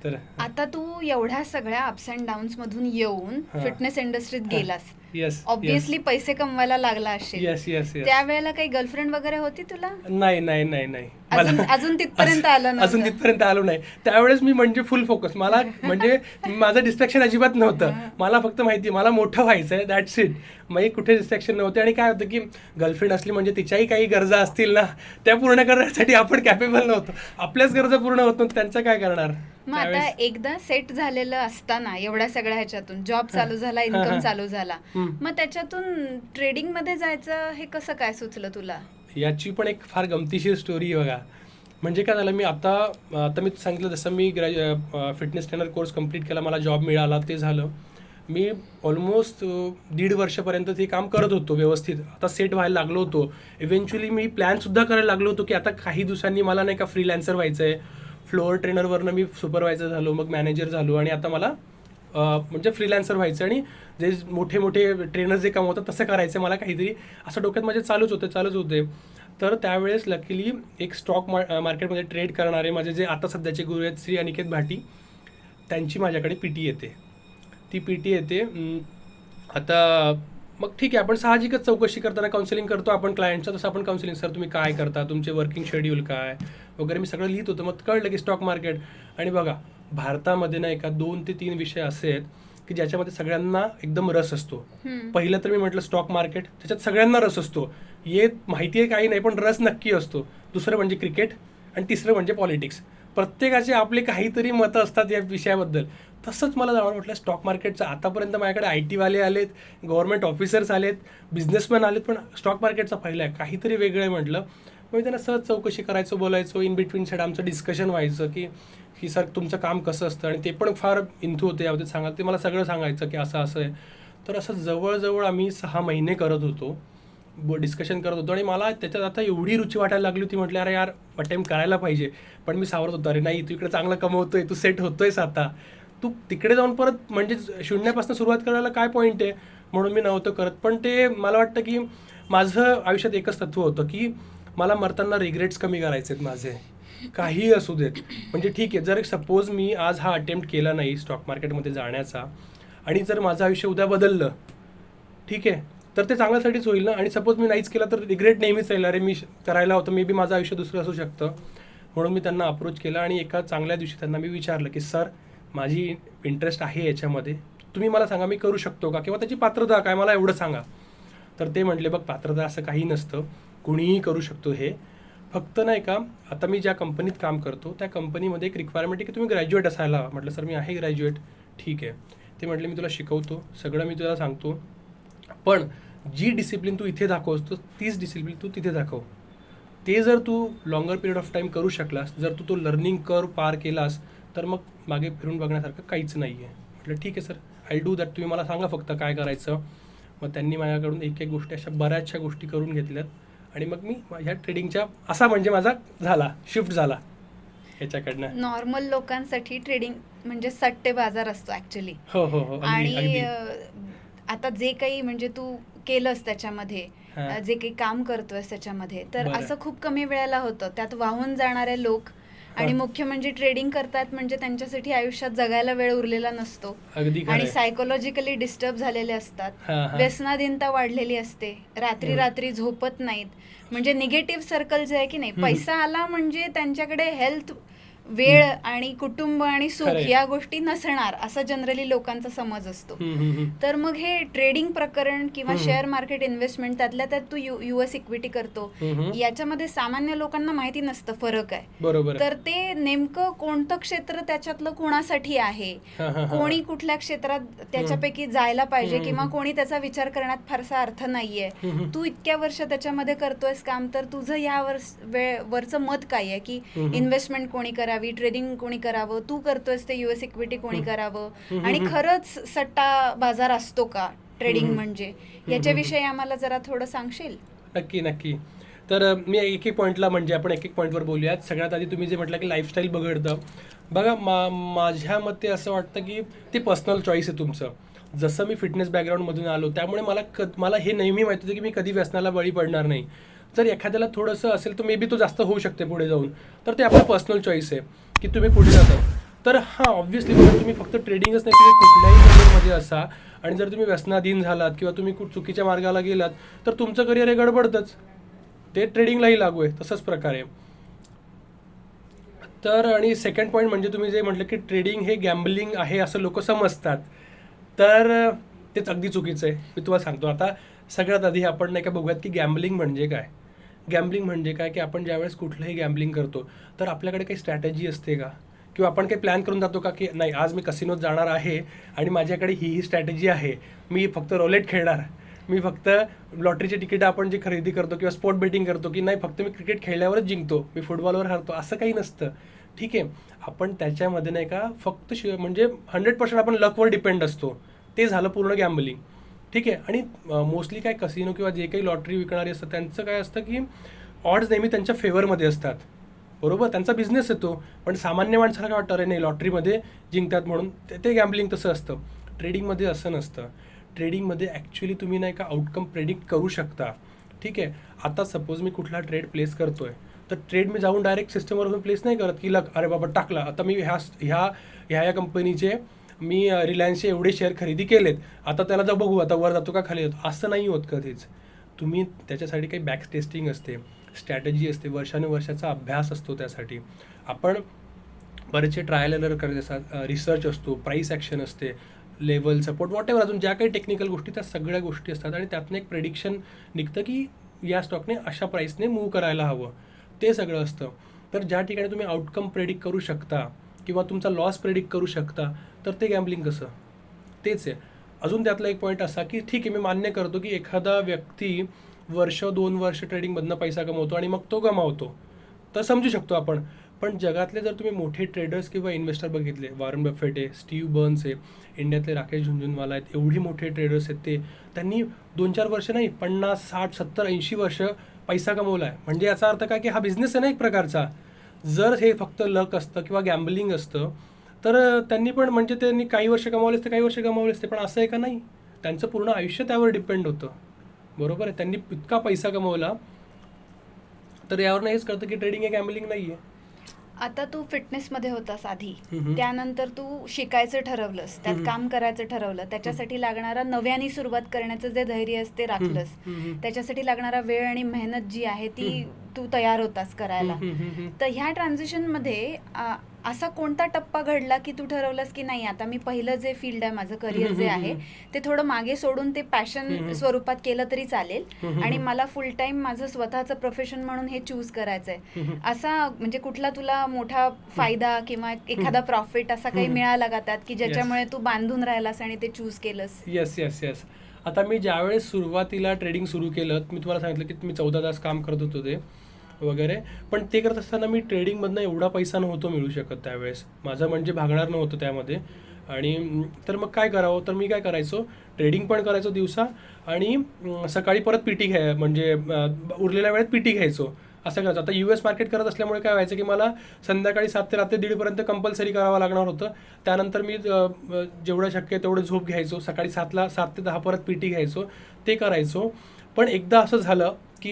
तर आता तू एवढ्या सगळ्या अप्स अँड डाऊन्स मधून येऊन फिटनेस इंडस्ट्रीत गेलास, येस ऑब्विसली पैसे कमवायला लागला असेल. येस त्यावेळेला काही गर्लफ्रेंड वगैरे होती तुला? नाही अजून तिथपर्यंत आलं अजून तिथपर्यंत आलो नाही. त्यावेळेस मी म्हणजे फुल फोकस. मला म्हणजे माझं डिस्ट्रॅक्शन अजिबात नव्हतं. मला फक्त माहिती मला मोठं व्हायचं आहे, दॅट्स इट. मग कुठे डिस्ट्रॅक्शन नव्हते. आणि काय होतं की गर्लफ्रेंड असली म्हणजे तिच्याही काही गरजा असतील ना, त्या पूर्ण करण्यासाठी आपण कॅपेबल नव्हतो. आपल्याच गरजा पूर्ण होत नव्हत्या, त्यांचं काय करणार. मग आता एकदा सेट झालेलं असताना एवढ्या सगळ्या ह्याच्यातून जॉब चालू झाला, इन्कम चालू झाला, मग त्याच्यातून ट्रेडिंग मध्ये जायचं हे कसं काय सुचलं तुला? याची पण एक फार गमतीशीर स्टोरी आहे बघा. म्हणजे काय झालं, मी आता मी सांगितलं तसं मी फिटनेस ट्रेनर कोर्स कंप्लीट केला, मला जॉब मिळाला, ते झालं. मी ऑलमोस्ट 1.5 वर्षापर्यंत ते काम करत होतो व्यवस्थित. आता सेट व्हायला लागलो होतो. इव्हेंच्युअली मी प्लॅनसुद्धा करायला लागलो होतो की आता काही दिवसांनी मला नाही का फ्रीलॅन्सर व्हायचं आहे. फ्लोअर ट्रेनरवरनं मी सुपरवायझर झालो, मग मॅनेजर झालो आणि आता मला म्हणजे फ्रीलॅन्सर व्हायचं आणि जे मोठे मोठे ट्रेनर जे कमवतात तसं करायचं मला काहीतरी असं डोक्यात माझे चालूच होते. तर त्यावेळेस लकीली एक स्टॉक मार्केटमध्ये ट्रेड करणारे माझे जे आता सध्याचे गुरु आहेत श्री अनिकेत भाटी, त्यांची माझ्याकडे PT येते. ती PT येते. आता मग ठीक आहे, आपण साहजिकच चौकशी करताना काउन्सिलिंग करतो आपण क्लायंटचं, तसं आपण काउन्सिलिंग सर तुम्ही काय करता, तुमचे वर्किंग शेड्यूल काय वगैरे मी सगळं लिहित होतं. मग कळलं की स्टॉक मार्केट. आणि बघा भारतामध्ये नाही का 2 ते 3 विषय असे आहेत की ज्याच्यामध्ये सगळ्यांना एकदम रस असतो. पहिलं तर मी म्हटलं स्टॉक मार्केट, त्याच्यात सगळ्यांना रस असतो. माहिती आहे काही नाही पण रस नक्की असतो. दुसरं म्हणजे क्रिकेट आणि तिसरं म्हणजे पॉलिटिक्स. प्रत्येकाचे आपले काहीतरी मतं असतात या विषयाबद्दल. तसंच मला जाणून म्हटलं स्टॉक मार्केटचं. आतापर्यंत माझ्याकडे IT वाले आलेत, गव्हर्नमेंट ऑफिसर्स आलेत, बिझनेसमॅन आलेत, पण स्टॉक मार्केटचा पहिला आहे, काहीतरी वेगळं आहे म्हटलं. मग मी त्यांना सहज चौकशी करायचो, बोलायचो. इन बिटवीन साईड आमचं डिस्कशन व्हायचं की सर तुमचं काम कसं असतं. आणि ते पण फार इंथू होते याबद्दल सांगायला. ते मला सगळं सांगायचं की असं आहे. तर असं जवळजवळ आम्ही 6 महिने करत होतो, डिस्कशन करत होतो. आणि मला त्याच्यात आता एवढी रुची वाटायला लागली होती, म्हटलं अरे यार अटेम्प्ट करायला पाहिजे. पण मी सावरत होतो, अरे नाही तू इकडे चांगलं कमवतोय, तू सेट होतोयस, आता तू तिकडे जाऊन परत म्हणजे शून्यापासून सुरुवात करायला काय पॉईंट आहे. म्हणून मी नव्हतं करत. पण ते मला वाटतं की माझं आयुष्यात एकच तत्व होतं की मला मरताना रिग्रेट्स कमी करायचे आहेत माझे, काही असू देत. म्हणजे ठीक आहे, जर सपोज मी आज हा अटेम्प्ट केला नाही स्टॉक मार्केटमध्ये जाण्याचा आणि जर माझं आयुष्य उद्या बदललं, ठीक आहे, तर ते चांगल्यासाठीच होईल ना. आणि सपोज मी नाहीच केलं तर रिग्रेट नेहमीच राहील, अरे मी करायला होतं, मे बी माझं आयुष्य दुसरं असू शकतं. म्हणून मी त्यांना अप्रोच केला आणि एका चांगल्या दिवशी त्यांना मी विचारलं की सर माझी इंटरेस्ट आहे याच्यामध्ये, तुम्ही मला सांगा मी करू शकतो का, किंवा त्याची पात्रता काय मला एवढं सांगा. तर ते म्हटले बघ पात्रता असं काही नसतं, कुणीही करू शकतो हे, फक्त नाही का आता मी ज्या कंपनीत काम करतो त्या कंपनीमध्ये एक रिक्वायरमेंट आहे की तुम्ही ग्रॅज्युएट असायला हवं. म्हटलं सर मी आहे ग्रॅज्युएट. ठीक आहे. ते म्हटले मी तुला शिकवतो, सगळं मी तुला सांगतो, पण जी डिसिप्लिन तू इथे दाखवतो तीच डिसिप्लिन तू तिथे दाखव. ते जर तू लॉंगर पिरियड ऑफ टाईम करू शकलास, जर तू तो लर्निंग कर्व पार केलास, तर मग मागे फिरून बघण्यासारखं काहीच नाही आहे. म्हटलं ठीक आहे सर, आय डू दॅट, तुम्ही मला सांगा फक्त काय करायचं. मग त्यांनी माझ्याकडून एक एक गोष्टी अशा बऱ्याचशा गोष्टी करून घेतल्यात आणि मग मी ह्या ट्रेडिंगच्या असा म्हणजे माझा झाला शिफ्ट झाला ह्याच्याकडनं. नॉर्मल लोकांसाठी ट्रेडिंग म्हणजे सट्टे बाजार असतो ऍक्च्युली. हो हो हो, अगदी आणि अगदी. आता जे काही म्हणजे तू केलंस त्याच्यामध्ये, हां. जे काही काम करतोयस त्याच्यामध्ये, तर बरं. असं खूप कमी वेळेला होतं. त्यात वाहून जाणारे लोक आणि हां. मुख्य म्हणजे ट्रेडिंग करतात म्हणजे त्यांच्यासाठी आयुष्यात जगायला वेळ उरलेला नसतो अगदी खरं आणि आहे. सायकोलॉजिकली डिस्टर्ब झालेले असतात. हां हां. व्यसनाधीनता वाढलेली असते, रात्री रात्री झोपत नाहीत. म्हणजे निगेटिव्ह सर्कल जे आहे की नाही, पैसा आला म्हणजे त्यांच्याकडे हेल्थ, वेळ आणि कुटुंब आणि सुख खरंय. या गोष्टी नसणार, असा जनरली लोकांचा समज असतो. हम्म. तर मग हे ट्रेडिंग प्रकरण किंवा हम्म. शेअर मार्केट इन्व्हेस्टमेंट, त्यातल्या त्यात तू युएस इक्विटी करतो, हम्म. याच्यामध्ये सामान्य लोकांना माहिती नसतं फरक आहे. बरोबर आहे. तर ते नेमकं कोणतं क्षेत्र त्याच्यातलं कोणासाठी आहे, हां, हां, हां. कोणी कुठल्या क्षेत्रात त्याच्यापैकी जायला पाहिजे, हम्म. किंवा कोणी त्याचा विचार करण्यात फारसा अर्थ नाहीये. हम्म. तू इतक्या वर्ष त्याच्यामध्ये करतोयस काम, तर तुझं या वरचं मत काय आहे की हम्म. इन्व्हेस्टमेंट कोणी करावी, ट्रेडिंग कोणी करावं, तू करतोयस ते युएस इक्विटी कोणी करावं, हम्म. आणि खरंच सट्टा बाजार असतो का ट्रेडिंग हम्म. म्हणजे, याच्याविषयी आम्हाला जरा थोडं सांगशील? नक्की नक्की. तर मी एक एक पॉईंटला म्हणजे आपण एक एक पॉईंटवर बोलूयात. सगळ्यात आधी तुम्ही जे म्हटलं की लाईफस्टाईल बघडतं, बघा माझ्या मते असं वाटतं की ते पर्सनल चॉईस आहे तुमचं. जसं मी फिटनेस बॅकग्राऊंडमधून आलो त्यामुळे मला हे नेहमी माहिती होतं की मी कधी व्यसनाला बळी पडणार नाही. जर एखाद्याला थोडंसं असेल तर मे बी तो जास्त होऊ शकते पुढे जाऊन, तर ते आपलं पर्सनल चॉईस आहे की तुम्ही कुठे जाता. तर हां ऑब्व्हियसली बघा, तुम्ही फक्त ट्रेडिंगच नाही, तुम्ही कुठल्याही करिअरमध्ये असा, आणि जर तुम्ही व्यसनाधीन झालात किंवा तुम्ही चुकीच्या मार्गाला गेलात तर तुमचं करिअर हे गडबडतंच. ते ट्रेडिंगलाही लागू आहे तसंच प्रकारे. तर आणि सेकंड पॉईंट म्हणजे तुम्ही जे म्हटलं की ट्रेडिंग हे गॅम्बलिंग आहे असं लोक समजतात, तर तेच अगदी चुकीचं आहे. मी तुम्हाला सांगतो. आता सगळ्यात आधी आपण नाही का बघूयात की गॅम्बलिंग म्हणजे काय. गॅम्बलिंग म्हणजे काय की आपण ज्यावेळेस कुठलंही गॅम्बलिंग करतो तर आपल्याकडे काही स्ट्रॅटेजी असते का, किंवा आपण काही प्लॅन करून जातो का की नाही आज मी कसिनोत जाणार आहे आणि माझ्याकडे ही स्ट्रॅटेजी आहे, मी फक्त रोलेट खेळणार, मी फक्त लॉटरीचे तिकीटं आपण जे खरेदी करतो किंवा स्पोर्ट बेटिंग करतो की नाही फक्त मी क्रिकेट खेळल्यावरच जिंकतो, मी फुटबॉलवर हरतो, असं काही नसतं. ठीक आहे, आपण त्याच्यामध्ये नाही का फक्त म्हणजे 100% आपण लकवर डिपेंड असतो. ते झालं पूर्ण गॅम्बलिंग. ठीक आहे. आणि मोस्टली काय कसिनो किंवा जे काही लॉटरी विकणारे असतात त्यांचं काय असतं की ऑड्स नेहमी त्यांच्या फेवरमध्ये असतात. बरोबर, त्यांचा बिझनेस येतो. पण सामान्य माणसाला काय वाटतं, अरे नाही लॉटरीमध्ये जिंकतात म्हणून ते गॅम्बलिंग तसं असतं. ट्रेडिंगमध्ये असं नसतं. ट्रेडिंगमध्ये ॲक्च्युली तुम्ही नाही का आउटकम प्रेडिक्ट करू शकता. ठीक आहे. आता सपोज मी कुठला ट्रेड प्लेस करतोय, तर ट्रेड मी जाऊन डायरेक्ट सिस्टमवर प्लेस नाही करत की अरे बाबा टाकला, आता मी ह्या कंपनीचे मी रिलायन्सचे एवढे शेअर खरेदी केलेत, आता त्याला जाऊ बघू आता वर जातो का खाली जातो, असं नाही होत कधीच. तुम्ही त्याच्यासाठी काही बॅक टेस्टिंग असते, स्ट्रॅटेजी असते, वर्षानुवर्षाचा अभ्यास असतो. त्यासाठी आपण बरेचसे ट्रायल एरर करत असतात, रिसर्च असतो, प्राईस ॲक्शन असते, लेवल सपोर्ट वॉटेवर, अजून ज्या काही टेक्निकल गोष्टी त्या सगळ्या गोष्टी असतात. आणि त्यातनं एक प्रेडिक्शन निघतं की या स्टॉकने अशा प्राईसने मूव्ह करायला हवं, ते सगळं असतं. तर ज्या ठिकाणी तुम्ही आउटकम प्रेडिक्ट करू शकता किंवा तुमचा लॉस प्रेडिक्ट करू शकता, तर ते गॅम्बलिंग कसं, तेच आहे. अजून त्यातला एक पॉईंट असा की ठीक आहे, मी मान्य करतो की एखादा व्यक्ती 1-2 वर्ष ट्रेडिंगमधनं पैसा कमवतो आणि मग तो गमावतो, तर समजू शकतो आपण. पण जगातले जर तुम्ही मोठे ट्रेडर्स किंवा इन्व्हेस्टर बघितले, वॉरन बफेट आहे, स्टीव्ह बर्न्स आहे, इंडियातले राकेश झुनझुनवाला आहेत, एवढी मोठे ट्रेडर्स आहेत, त्यांनी 2-4 वर्ष नाही 50, 60, 70, 80 वर्ष पैसा कमवला आहे. म्हणजे याचा अर्थ काय की हा बिझनेस आहे ना एक प्रकारचा. जर हे फक्त लक असतं किंवा गॅम्बलिंग असतं तर त्यांनी पण म्हणजे त्यांनी काही वर्ष कमावले असते, काही वर्ष गमावले असते, पण असं आहे का नाही, त्यांचं पूर्ण आयुष्य त्यावर डिपेंड होतं. बरोबर आहे, त्यांनी इतका पैसा कमवला. तर यावरनं हेच कळतं की ट्रेडिंग हे गॅम्बलिंग नाही आहे. आता तू फिटनेसमध्ये होतास आधी, हम्म. त्यानंतर तू शिकायचं ठरवलंस, त्यात काम करायचं ठरवलं, त्याच्यासाठी लागणारा नव्याने सुरुवात करण्याचं जे धैर्य असते राखलंस, त्याच्यासाठी लागणारा वेळ आणि मेहनत जी आहे ती तू तयार होतास करायला. तर ह्या ट्रान्झिशनमध्ये असा कोणता टप्पा घडला की तू ठरवलंस की नाही, आता मी पहिलं जे फील्ड आहे माझं करिअर जे आहे ते थोडं मागे सोडून ते पॅशन स्वरूपात केलं तरी चालेल आणि मला फुल टाइम माझं स्वतःचं प्रोफेशन म्हणून हे चूज करायचंय, असा म्हणजे कुठला तुला मोठा फायदा किंवा एखादा प्रॉफिट असा काही मिळाला का त्यात की ज्याच्यामुळे तू बांधून राहिलास आणि ते चूज केलंस? Yes yes yes. आता मी ज्यावेळेस सुरुवातीला ट्रेडिंग सुरू केलं, मी तुम्हाला सांगितलं की मी 14 तास काम करत होतो ते वगैरे, पण ते करत असताना मी ट्रेडिंगमधनं एवढा पैसा नव्हतो मिळू शकत त्यावेळेस, माझं म्हणजे भागणार नव्हतं त्यामध्ये. आणि तर मग काय करावं, तर मी काय करायचो, ट्रेडिंग पण करायचो दिवसा आणि सकाळी परत पीटी म्हणजे उरलेल्या वेळेत पीटी घ्यायचो, असं करायचं. आता US मार्केट करत असल्यामुळे काय व्हायचं की मला संध्याकाळी 7 ते रात्री 1:30 कंपल्सरी करावं लागणार होतं. त्यानंतर मी जेवढं शक्य तेवढं झोप घ्यायचो, सकाळी 7 ते 10 परत पीटी घ्यायचो, ते करायचो. पण एकदा असं झालं की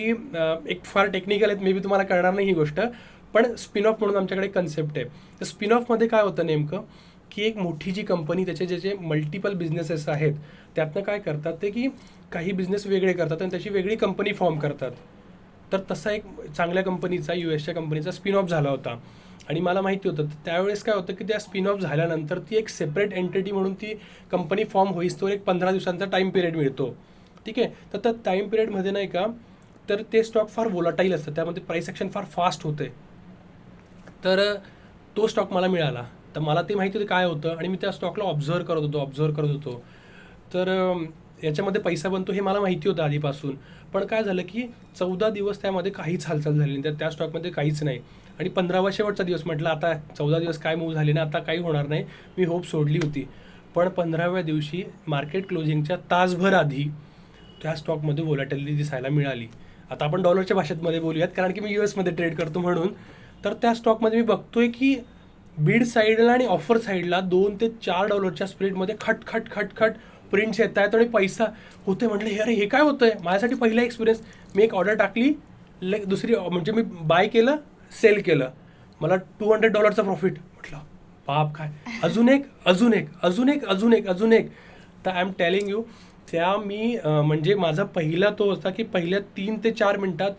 एक फार टेक्निकल आहेत, मे बी तुम्हाला कळणार नाही ही गोष्ट, पण स्पिन ऑफ म्हणून आमच्याकडे कन्सेप्ट आहे. तर स्पिन ऑफमध्ये काय होतं नेमकं की एक मोठी जी कंपनी, त्याचे जे मल्टिपल बिझनेसेस आहेत, त्यातनं काय करतात ते की काही बिझनेस वेगळे करतात आणि त्याची वेगळी कंपनी फॉर्म करतात. तर तसा एक चांगल्या कंपनीचा, US कंपनीचा स्पिन ऑफ झाला होता आणि मला माहिती होतं. त्यावेळेस काय होतं की त्या स्पिन ऑफ झाल्यानंतर ती एक सेपरेट एंटिटी म्हणून ती कंपनी फॉर्म होईस्तोवर एक 15 दिवसांचा टाईम पिरियड मिळतो. ठीक आहे. तर त्या टाईम पिरियडमध्ये नाही का, तर ते स्टॉक फार वोलाटाईल असतं, त्यामध्ये प्राईस ॲक्शन फार फास्ट होते. तर तो स्टॉक मला मिळाला. तर मला ते माहिती होतं काय होतं आणि मी त्या स्टॉकला ऑब्झर्व करत होतो. तर याच्यामध्ये पैसा बनतो हे मला माहिती होतं आधीपासून. पण काय झालं की 14 दिवस त्यामध्ये काहीच हालचाल झाली नाही, त्या स्टॉकमध्ये काहीच नाही. आणि 15वा शेवटचा दिवस म्हटलं आता 14 दिवस काय मूव्ह झाले ना, आता काही होणार नाही, मी होप सोडली होती. पण 15व्या दिवशी मार्केट क्लोजिंगच्या तासभर आधी त्या स्टॉकमध्ये व्होलॅटिलिटी दिसायला मिळाली. आता आपण डॉलरच्या भाषेमध्ये बोलूयात, कारण की मी US मध्ये ट्रेड करतो म्हणून. तर त्या स्टॉकमध्ये मी बघतोय की बीड साईडला आणि ऑफर साईडला $2 ते $4 स्प्रेडमध्ये खट खट खट खट प्रिंट्स येत आहेत आणि पैसा होते. म्हटलं हे अरे हे काय होतंय, माझ्यासाठी पहिला एक्सपिरियन्स. मी एक ऑर्डर टाकली, दुसरी म्हणजे मी बाय केलं, सेल केलं, मला $200 प्रॉफिट. म्हटलं बाप काय, अजून एक. तर आय एम टेलिंग यू, त्या मी म्हणजे माझा पहिला तो होता की पहिल्या 3 ते 4 मिनिटात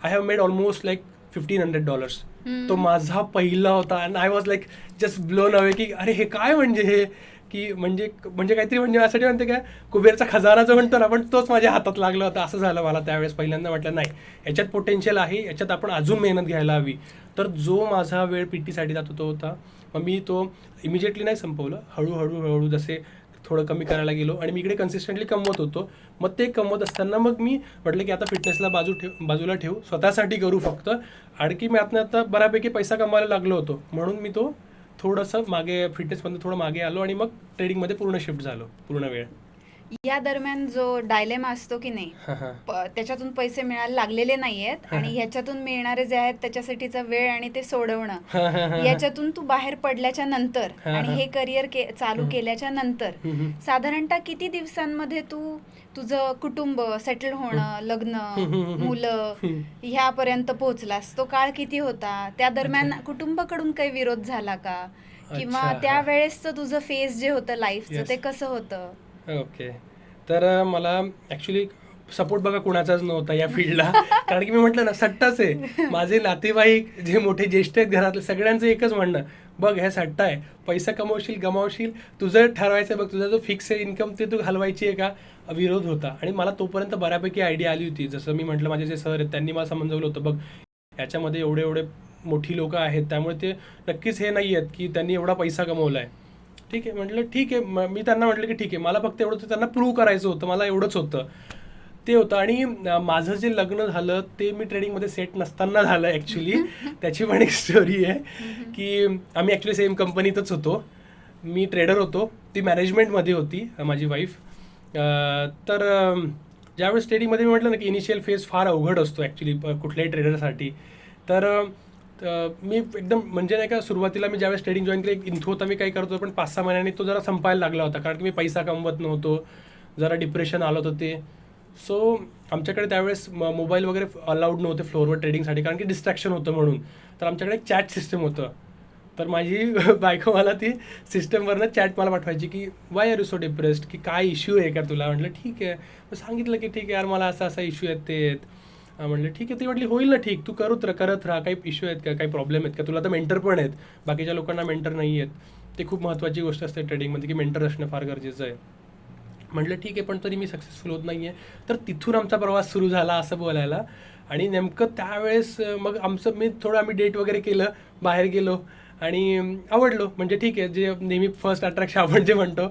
I have made almost like $1,500. तो माझा पहिला होता and I was like just blown away की अरे हे काय म्हणजे हे की म्हणजे काहीतरी म्हणजे यासाठी म्हणते काय कुबेरचा खजाना जो म्हणतो ना, पण तोच माझ्या हातात लागला होता. असं झालं मला त्यावेळेस. पहिल्यांदा म्हटलं नाही, याच्यात पोटेन्शियल आहे, याच्यात आपण अजून मेहनत घ्यायला हवी. तर जो माझा वेळ पीटीसाठी जातो तो होता. मग मी तो इमिजिएटली नाही संपवलं, हळूहळू जसे थोडं कमी करायला गेलो आणि मी इकडे कन्सिस्टंटली कमवत होतो. मग ते कमवत असताना मग मी म्हटलं की आता फिटनेसला बाजूला ठेवू, स्वतःसाठी करू फक्त. आणखी मी आता बऱ्यापैकी पैसा कमवायला लागलो होतो, म्हणून मी तो थोडंसं मागे फिटनेसमध्ये थोडं मागे आलो आणि मग ट्रेडिंगमध्ये पूर्ण शिफ्ट झालो, पूर्ण वेळ. या दरम्यान जो डायलेमा असतो की नाही, त्याच्यातून पैसे मिळायला लागलेले नाहीयेत आणि ह्याच्यातून मिळणारे जे आहेत त्याच्यासाठीचा वेळ आणि ते सोडवणं, याच्यातून तू बाहेर पडल्याच्या नंतर आणि हे करिअर चालू केल्याच्या नंतर साधारणतः किती दिवसांमध्ये तू तुझं कुटुंब सेटल होणं, लग्न, मुलं ह्यापर्यंत पोहोचलास? तो काळ किती होता? त्या दरम्यान कुटुंबाकडून काही विरोध झाला का? किंवा त्यावेळेसचं तुझं फेज जे होतं लाईफचं ते कसं होतं? ओके. तर मला ॲक्च्युली सपोर्ट बघा कुणाचाच नव्हता या फील्डला. कारण की मी म्हटलं ना, सट्टाच आहे. माझे नातेवाईक जे मोठे ज्येष्ठ आहेत घरातले, सगळ्यांचं एकच म्हणणं, बघ ह्या सट्टा आहे, पैसा कमवशील गमावशील, तुझं ठरवायचं बघ, तुझा जो फिक्स आहे इन्कम ते तू घालवायची आहे का. विरोध होता आणि मला तोपर्यंत बऱ्यापैकी आयडिया आली होती. जसं मी म्हटलं, माझे जे सर आहेत त्यांनी मला समजवलं होतं, बघ याच्यामध्ये एवढे मोठी लोकं आहेत, त्यामुळे ते नक्कीच हे नाही आहेत की त्यांनी एवढा पैसा कमवला आहे. ठीक आहे म्हटलं, ठीक आहे. मी त्यांना म्हटलं की ठीक आहे, मला फक्त एवढं त्यांना प्रूव्ह करायचं होतं, मला एवढंच होतं ते होतं. आणि माझं जे लग्न झालं ते मी ट्रेडिंगमध्ये सेट नसताना झालं ॲक्च्युली. त्याची पण एक स्टोरी आहे की आम्ही ॲक्च्युली सेम कंपनीतच होतो. मी ट्रेडर होतो, ती मॅनेजमेंटमध्ये होती माझी वाईफ. तर ज्यावेळेस ट्रेडिंगमध्ये मी म्हटलं ना की इनिशियल फेज फार अवघड असतो ॲक्च्युली कुठल्याही ट्रेडरसाठी. तर मी एकदम म्हणजे नाही का, सुरुवातीला मी ज्यावेळेस ट्रेडिंग जॉईन केली, एक इन्थो होता, मी काही करतो, पण 5-6 महिन्यांनी तो जरा संपायला लागला होता, कारण की मी पैसा कमवत नव्हतो, जरा डिप्रेशन आलं होतं ते. सो आमच्याकडे त्यावेळेस मोबाईल वगैरे अलाउड नव्हते फ्लोअरवर ट्रेडिंगसाठी, कारण की डिस्ट्रॅक्शन होतं म्हणून. तर आमच्याकडे एक चॅट सिस्टम होतं. तर माझी बायको मला ती सिस्टमवरनं चॅट मला पाठवायची की why are you so depressed, की काय इश्यू आहे का तुला. म्हटलं ठीक आहे. मग सांगितलं की ठीक आहे यार मला असा असा इश्यू आहेत ते आहेत. म्हटलं ठीक आहे. ती म्हटली होईल ना ठीक, तू करत राहा, काही इश्यू आहेत का, काही प्रॉब्लेम आहेत का, तुला तर मेंटर पण आहेत, बाकीच्या लोकांना मेंटर नाही आहेत. ते खूप महत्त्वाची गोष्ट असते ट्रेडिंगमध्ये की मेंटर असणं फार गरजेचं आहे. म्हटलं ठीक आहे, पण तरी मी सक्सेसफुल होत नाही आहे. तर तिथून आमचा प्रवास सुरू झाला असं बोलायला. आणि नेमकं त्यावेळेस मग आम्ही डेट वगैरे केलं, बाहेर गेलो आणि आवडलो. म्हणजे ठीक आहे, जे नेहमी फर्स्ट अट्रॅक्शन आपण जे म्हणतो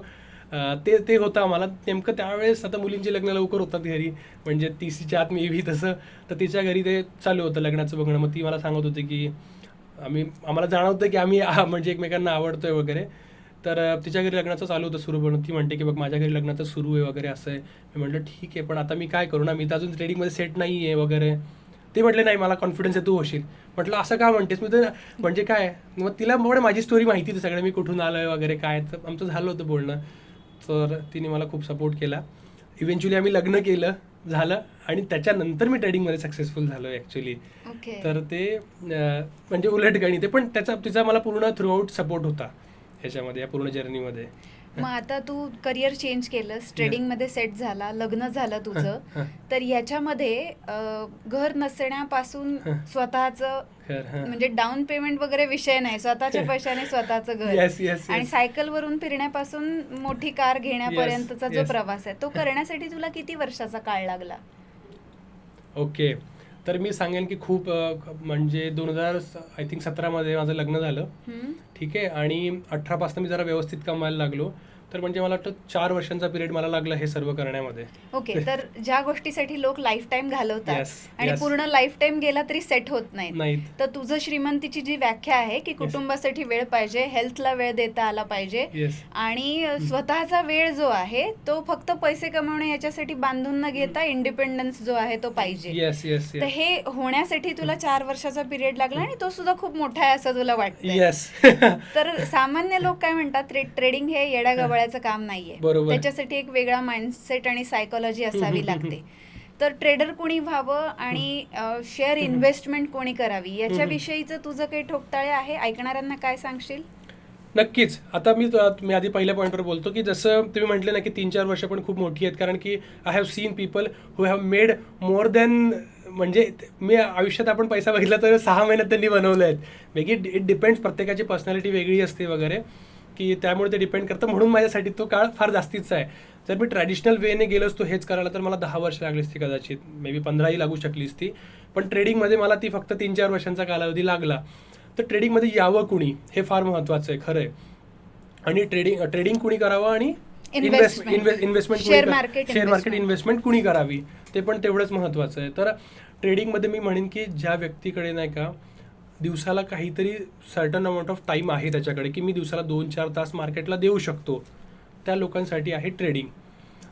ते होतं आम्हाला. नेमकं त्यावेळेस आता मुलींची लग्न लवकर होतात घरी, म्हणजे 30च्या आत मी बी तसं. तर तिच्या घरी ते चालू होतं लग्नाचं बघणं. मग ती मला सांगत होती की आम्हाला जाणवतं की आम्ही म्हणजे एकमेकांना आवडतोय वगैरे. तर तिच्या घरी लग्नाचं चालू होतं सुरू बनून. ती म्हणते की बघ माझ्या घरी लग्नाचं सुरू आहे वगैरे असं आहे. मी म्हटलं ठीक आहे, पण आता मी काय करू ना, मी तर अजून ट्रेडिंगमध्ये सेट नाही आहे वगैरे. ते म्हटले नाही मला कॉन्फिडन्स आहे तू होशील. म्हटलं असं का म्हणतेस, मी तर म्हणजे काय. मग तिला माझी स्टोरी माहिती होती सगळं, मी कुठून आलो आहे वगैरे काय. तर आमचं झालं होतं बोलणं. तर तिने मला खूप सपोर्ट केला. इव्हेंच्युअली आम्ही लग्न केलं, झालं, आणि त्याच्यानंतर मी ट्रेडिंगमध्ये सक्सेसफुल झालो ॲक्च्युली. ओके. तर ते म्हणजे उलट गणित आहे, पण तिचा मला पूर्ण थ्रूआउट सपोर्ट होता ह्याच्यामध्ये, या पूर्ण जर्नीमध्ये. मग आता तू करिअर चेंज केलंस, ट्रेडिंगमध्ये सेट झाला, लग्न झालं तुझं. हं. तर याच्यामध्ये घर नसण्यापासून स्वतःचं म्हणजे डाऊन पेमेंट वगैरे विषय नाही, स्वतःच्या पैशाने स्वतःचं घर, येस आणि सायकलवरून फिरण्यापासून मोठी कार घेण्यापर्यंतचा जो yes. प्रवास आहे तो करण्यासाठी तुला किती वर्षाचा काळ लागला? ओके. तर मी सांगेन की खूप म्हणजे 2017मध्ये माझं लग्न झालं. हम्म. ठीक आहे. आणि 18पासून मी जरा व्यवस्थित कमायला लागलो. तर म्हणजे मला वाटतं 4 वर्षांचा पिरियड मला लागला हे सर्व करण्यामध्ये. ओके. तर ज्या गोष्टीसाठी लोक लाईफ टाइम घालवतात Yes, आणि yes. पूर्ण लाईफ टाइम गेला तरी सेट होत नाहीत, नाहीत. तर तुझं श्रीमंतीची जी व्याख्या आहे की कुटुंबासाठी वेळ पाहिजे, हेल्थला वेळ देता आला पाहिजे, येस. आणि स्वतःचा वेळ जो आहे तो फक्त पैसे कमवणे याच्यासाठी बांधून न घेता इंडिपेंडन्स जो आहे तो पाहिजे. येस येस तर हे होण्यासाठी तुला 4 वर्षाचा पिरियड लागला आणि तो सुद्धा खूप मोठा आहे असं तुला वाटतं. येस. तर सामान्य लोक काय म्हणतात, ट्रेडिंग हे येड्यागबाळ्याचं काम नाहीये, बरोबर. त्याच्यासाठी एक वेगळा माइंडसेट आणि सायकोलॉजी असावी लागते. तर ट्रेडर कोणी व्हावं आणि शेअर इन्व्हेस्टमेंट कोणी करावी याच्याविषयीचं तुझं काही ठोकताळे आहे, ऐकणाऱ्यांना काय सांगशील? नक्कीच. आता मी आधी पहिल्या पॉईंटवर बोलतो की जसं तुम्ही म्हटलं ना की 3-4 वर्ष पण खूप मोठी आहेत, कारण की I have seen people who have made more than, म्हणजे मी आयुष्यात आपण पैसा बघितला तर 6 महिन्यात त्यांनी बनवले आहेत. वेगळी इट डिपेंड्स, प्रत्येकाची पर्सनॅलिटी वेगळी असते वगैरे, की त्यामुळे ते डिपेंड करतं. म्हणून माझ्यासाठी तो काळ फार जास्तीचा आहे. जर मी ट्रॅडिशनल वेने गेलो असतो हेच करायला तर मला 10 वर्ष लागली असती कदाचित, मे बी 15ही लागू शकली असती. पण ट्रेडिंगमध्ये मला ती फक्त 3-4 वर्षांचा कालावधी लागला. तर ट्रेडिंगमध्ये यावं कुणी हे फार महत्त्वाचं आहे, खरं आहे. आणि ट्रेडिंग कुणी करावं आणि इन्व्हेस्टमेंट शेअर मार्केट इन्व्हेस्टमेंट कुणी करावी ते पण तेवढंच महत्त्वाचं आहे. तर ट्रेडिंगमध्ये मी म्हणेन की ज्या व्यक्तीकडे नाही का दिवसाला काहीतरी सर्टन अमाऊंट ऑफ टाईम आहे त्याच्याकडे, की मी दिवसाला 2-4 तास मार्केटला देऊ शकतो, त्या लोकांसाठी आहे ट्रेडिंग.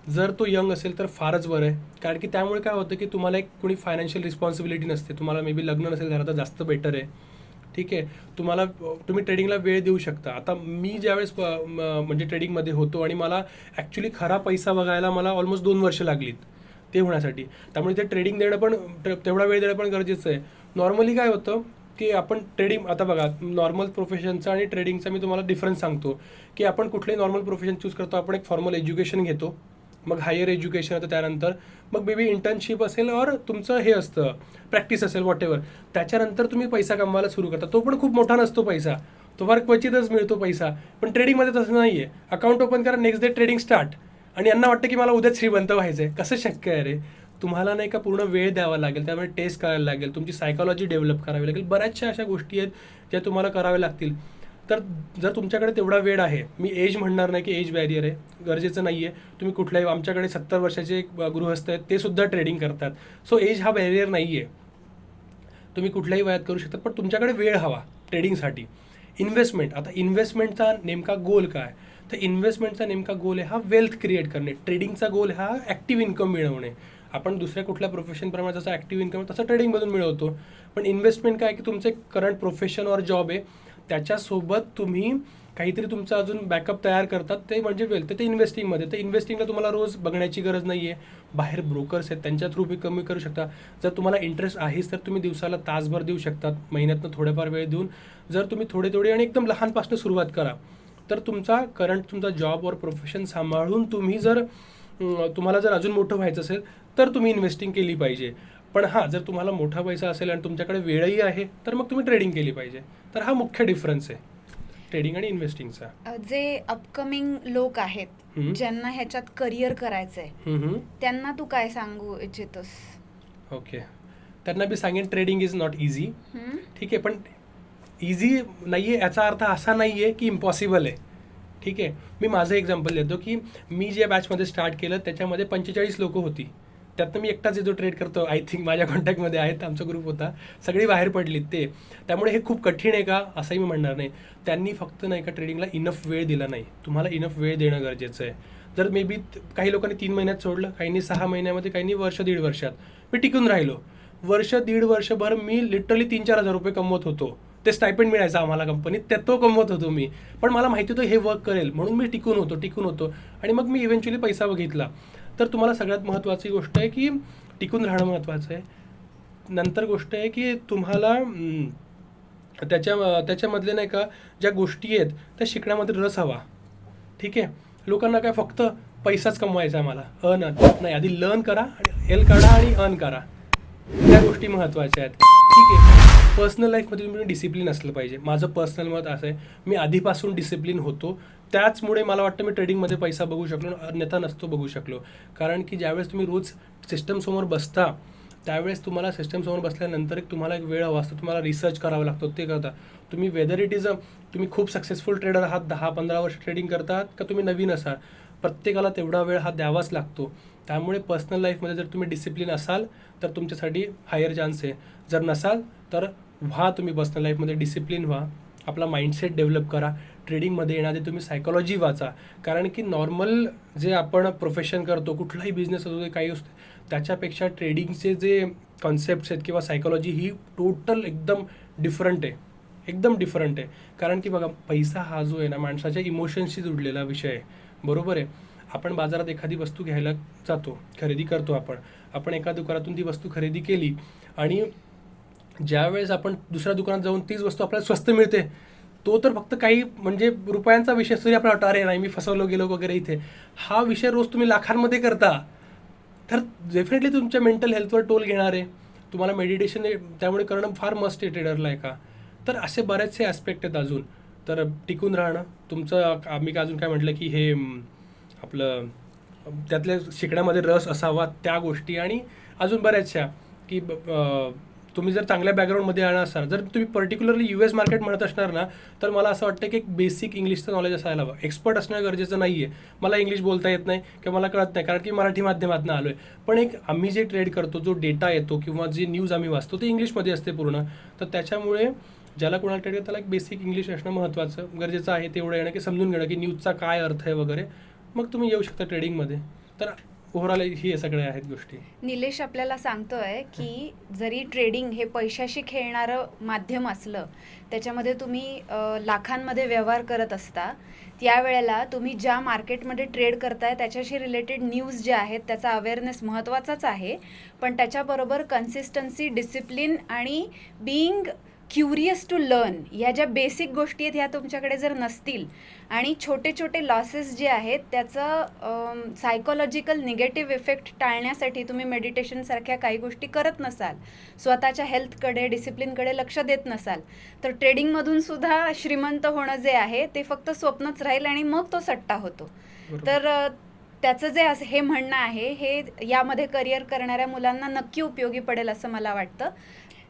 जर तो यंग असेल तर फारच बरं आहे, कारण की त्यामुळे काय होतं की तुम्हाला एक कोणी फायनान्शियल रिस्पॉन्सिबिलिटी नसते. तुम्हाला मे बी लग्न नसेल झालं तर जास्त बेटर आहे. ठीक आहे. तुम्ही ट्रेडिंगला वेळ देऊ शकता. आता मी ज्यावेळेस म्हणजे ट्रेडिंगमध्ये होतो आणि मला ॲक्च्युली खरा पैसा बघायला मला ऑलमोस्ट 2 वर्ष लागलीत ते होण्यासाठी. त्यामुळे ते ट्रेडिंग देणं पण तेवढा वेळ देणं पण गरजेचं आहे. नॉर्मली काय होतं की आपण ट्रेडिंग, आता बघा नॉर्मल प्रोफेशनचा आणि ट्रेडिंगचा मी तुम्हाला डिफरन्स सांगतो. की आपण कुठलंही नॉर्मल प्रोफेशन चूज करतो, आपण एक फॉर्मल एज्युकेशन घेतो, मग हायर एज्युकेशन होतं, त्यानंतर मग मे बी इंटर्नशिप असेल और तुमचं हे असतं प्रॅक्टिस असेल वॉटेवर, त्याच्यानंतर तुम्ही पैसा कमवायला सुरू करता. तो पण खूप मोठा नसतो पैसा, तो फार क्वचितच मिळतो पैसा. पण ट्रेडिंगमध्ये तसं नाही आहे. अकाउंट ओपन करा, नेक्स्ट डे ट्रेडिंग स्टार्ट, आणि यांना वाटतं की मला उद्याच श्रीमंत व्हायचं आहे. कसं शक्य आहे रे? तुम्हाला नाही का पूर्ण वेळ द्यावा लागेल, त्यामुळे टेस्ट करायला लागेल, तुमची सायकॉलॉजी डेव्हलप करावी लागेल, बऱ्याचशा अशा गोष्टी आहेत ज्या तुम्हाला कराव्या लागतील. तर जर तुमच्याकडे तेवढा वेळ आहे, मी एज म्हणणार नाही की एज बॅरियर आहे, गरजेचं नाही आहे. तुम्ही कुठल्याही, आमच्याकडे 70 वर्षाचे गृहस्थ आहेत, ते सुद्धा ट्रेडिंग करतात. सो एज हा बॅरियर नाही आहे, तुम्ही कुठल्याही वयात करू शकता. पण तुमच्याकडे वेळ हवा ट्रेडिंगसाठी. इन्व्हेस्टमेंट, आता इन्व्हेस्टमेंटचा नेमका गोल काय? तर इन्व्हेस्टमेंटचा नेमका गोल आहे हा वेल्थ क्रिएट करणे. ट्रेडिंगचा गोल हा ॲक्टिव्ह इन्कम मिळवणे. आपण दुसऱ्या कुठल्या प्रोफेशनप्रमाणे जसं ॲक्टिव्ह इन्कम तसं ट्रेडिंगमधून मिळवतो. पण इन्व्हेस्टमेंट काय की तुमचं एक करंट प्रोफेशन और जॉब आहे, त्याच्यासोबत तुम्ही काहीतरी तुमचं अजून बॅकअप तयार करतात ते म्हणजे वेल्थ. ते इन्व्हेस्टिंगमध्ये, तर इन्व्हेस्टिंगला तुम्हाला रोज बघण्याची गरज नाही आहे. बाहेर ब्रोकर्स आहेत, त्यांच्या थ्रू कमी करू शकता. जर तुम्हाला इंटरेस्ट आहेच तर तुम्ही दिवसाला तासभर देऊ शकतात, महिन्यातनं थोडेफार वेळ देऊन. जर तुम्ही थोडे आणि एकदम लहानपासून सुरुवात करा तर तुमचा जॉब और प्रोफेशन सांभाळून तुम्ही जर तुम्हाला जर अजून मोठं व्हायचं असेल तर तुम्ही इन्व्हेस्टिंग केली पाहिजे. पण हां, जर तुम्हाला मोठा पैसा असेल आणि तुमच्याकडे वेळही आहे तर मग तुम्ही ट्रेडिंग केली पाहिजे. तर हा मुख्य डिफरन्स आहे ट्रेडिंग आणि इन्व्हेस्टिंगचा. जे अपकमिंग लोक आहेत, हम्म. ज्यांना ह्याच्यात करिअर करायचंय, त्यांना तू काय सांगू इच्छितोस? ओके, त्यांना बी सांगेन ट्रेडिंग इज नॉट इझी. हम्म? ठीक आहे, पण इझी नाही आहे याचा अर्थ असा नाही आहे की इम्पॉसिबल आहे. ठीक आहे, मी माझं एक्झाम्पल देतो की मी ज्या बॅचमध्ये स्टार्ट केलं त्याच्यामध्ये 45 लोकं होती. त्यातनं मी एकटाच जो ट्रेड करतो, आय थिंक माझ्या कॉन्टॅक्टमध्ये आहेत, आमचा ग्रुप होता, सगळी बाहेर पडलीत ते. त्यामुळे हे खूप कठीण आहे का असंही मी म्हणणार नाही. त्यांनी फक्त नाही का ट्रेडिंगला इनफ वेळ दिला नाही. तुम्हाला इनफ वेळ देणं गरजेचं आहे. जर मे बी काही लोकांनी 3 महिन्यात सोडलं, काहींनी 6 महिन्यामध्ये, काहींनी वर्ष 1.5 वर्षात. मी टिकून राहिलो. वर्ष 1.5 वर्षभर मी लिटरली 3-4 हजार रुपये कमवत होतो. ते स्टायपेंड मिळायचं आम्हाला कंपनीत, त्यात तो कमवत होतो मी. पण मला माहिती होतं हे वर्क करेल म्हणून मी टिकून होतो आणि मग मी इव्हेंच्युअली पैसा बघितला. तर तुम्हाला सगळ्यात महत्त्वाची गोष्ट आहे की टिकून राहणं महत्त्वाचं आहे. नंतर गोष्ट आहे की तुम्हाला त्याच्यामधले नाही का ज्या गोष्टी आहेत त्या शिकण्यामध्ये रस हवा. ठीक आहे, लोकांना काय फक्त पैसाच कमवायचा आहे मला, नाही, आधी लर्न करा आणि एल काढा आणि अर्न करा. त्या गोष्टी महत्त्वाच्या आहेत. ठीक आहे, पर्सनल लाईफमध्ये तुम्ही डिसिप्लिन असलं पाहिजे. माझं पर्सनल मत असं आहे, मी आधीपासून डिसिप्लिन होतो. त्याचमुळे मला वाटतं मी ट्रेडिंगमध्ये पैसा बघू शकलो, अन्यथा नसतो बघू शकलो. कारण की ज्यावेळेस तुम्ही रोज सिस्टमसमोर बसता त्यावेळेस तुम्हाला सिस्टमसमोर बसल्यानंतर तुम्हाला एक वेळ हवा असतो, तुम्हाला रिसर्च करावा लागतो. ते करता तुम्ही, वेदर इट इज तुम्ही खूप सक्सेसफुल ट्रेडर आहात, 10-15 वर्ष ट्रेडिंग करतात का तुम्ही नवीन असाल, प्रत्येकाला तेवढा वेळ हा द्यावाच लागतो. त्यामुळे पर्सनल लाईफमध्ये जर तुम्ही डिसिप्लिन असाल तर तुमच्यासाठी हायर चान्स आहे. जर नसाल तर तुम्ही पर्सनल लाईफमध्ये डिसिप्लिन व्हा, आपला माइंडसेट डेव्हलप करा. ट्रेडिंगमध्ये येणारे तुम्ही सायकॉलॉजी वाचा. कारण की नॉर्मल जे आपण प्रोफेशन करतो, कुठलाही बिझनेस असतो ते काही असतो, त्याच्यापेक्षा ट्रेडिंगचे जे कॉन्सेप्ट्स आहेत किंवा सायकॉलॉजी ही टोटल एकदम डिफरंट आहे. कारण की बघा, पैसा हा जो आहे ना माणसाच्या इमोशन्सशी जुडलेला विषय आहे. बरोबर आहे. आपण बाजारात एखादी वस्तू घ्यायला जातो, खरेदी करतो. आपण एका दुकानातून ती वस्तू खरेदी केली आणि ज्या वेळेस आपण दुसऱ्या दुकानात जाऊन तीच वस्तू आपल्याला स्वस्त मिळते, तो तर फक्त काही म्हणजे रुपयांचा विषय तरी आपल्याला वाटतं अरे नाही मी फसवलो गेलो वगैरे. इथे हा विषय रोज तुम्ही लाखांमध्ये करता तर डेफिनेटली तुमच्या मेंटल हेल्थवर टोल घेणार आहे. तुम्हाला मेडिटेशन त्यामुळे करणं फार मस्ट आहे ट्रेडरला आहे का. तर असे बरेचसे ॲस्पेक्ट आहेत अजून. तर टिकून राहणं तुमचं, आम्ही अजून काय म्हटलं की हे आपलं त्यातल्या शिकण्यामध्ये रस असावा, त्या गोष्टी आणि अजून बऱ्याचशा की तुम्ही जर चांगल्या बॅकग्राऊंडमध्ये येणार असाल, जर तुम्ही पर्टिक्युलरली US मार्केट म्हणत असणार ना, तर मला असं वाटतं की एक बेसिक इंग्लिशचं नॉलेज असायला हवं. एक्सपर्ट असणं गरजेचं नाही आहे. मला इंग्लिश बोलता येत नाही किंवा मला कळत नाही कारण की मराठी माध्यमातून आलो आहे. पण एक आम्ही जे ट्रेड करतो, जो डेटा येतो किंवा जे न्यूज आम्ही वाचतो ते इंग्लिशमध्ये असते पूर्ण. तर त्याच्यामुळे ज्याला कोणाला ट्रेड त्याला एक बेसिक इंग्लिश असणं महत्त्वाचं गरजेचं आहे. तेवढं येणं की समजून घेणं की न्यूजचा काय अर्थ आहे वगैरे, मग तुम्ही येऊ शकता ट्रेडिंगमध्ये. तर ओव्हरऑल ही सगळ्या आहेत गोष्टी. निलेश आपल्याला सांगतोय की जरी ट्रेडिंग हे पैशाशी खेळणारं माध्यम असलं, त्याच्यामध्ये तुम्ही लाखांमध्ये व्यवहार करत असता, त्यावेळेला तुम्ही ज्या मार्केटमध्ये ट्रेड करताय त्याच्याशी रिलेटेड न्यूज ज्या आहेत त्याचा अवेअरनेस महत्त्वाचाच आहे. पण त्याच्याबरोबर कन्सिस्टन्सी, डिसिप्लिन आणि बिईंग क्युरियस टू लर्न, ह्या ज्या बेसिक गोष्टी आहेत ह्या तुमच्याकडे जर नसतील आणि छोटे छोटे लॉसेस जे आहेत त्याचं सायकोलॉजिकल निगेटिव्ह इफेक्ट टाळण्यासाठी तुम्ही मेडिटेशनसारख्या काही गोष्टी करत नसाल, स्वतःच्या हेल्थकडे, डिसिप्लिनकडे लक्ष देत नसाल, तर ट्रेडिंगमधून सुद्धा श्रीमंत होणं जे आहे ते फक्त स्वप्नच राहील आणि मग तो सट्टा होतो. तर त्याचं जे हे म्हणणं आहे हे यामध्ये करिअर करणाऱ्या मुलांना नक्की उपयोगी पडेल असं मला वाटतं.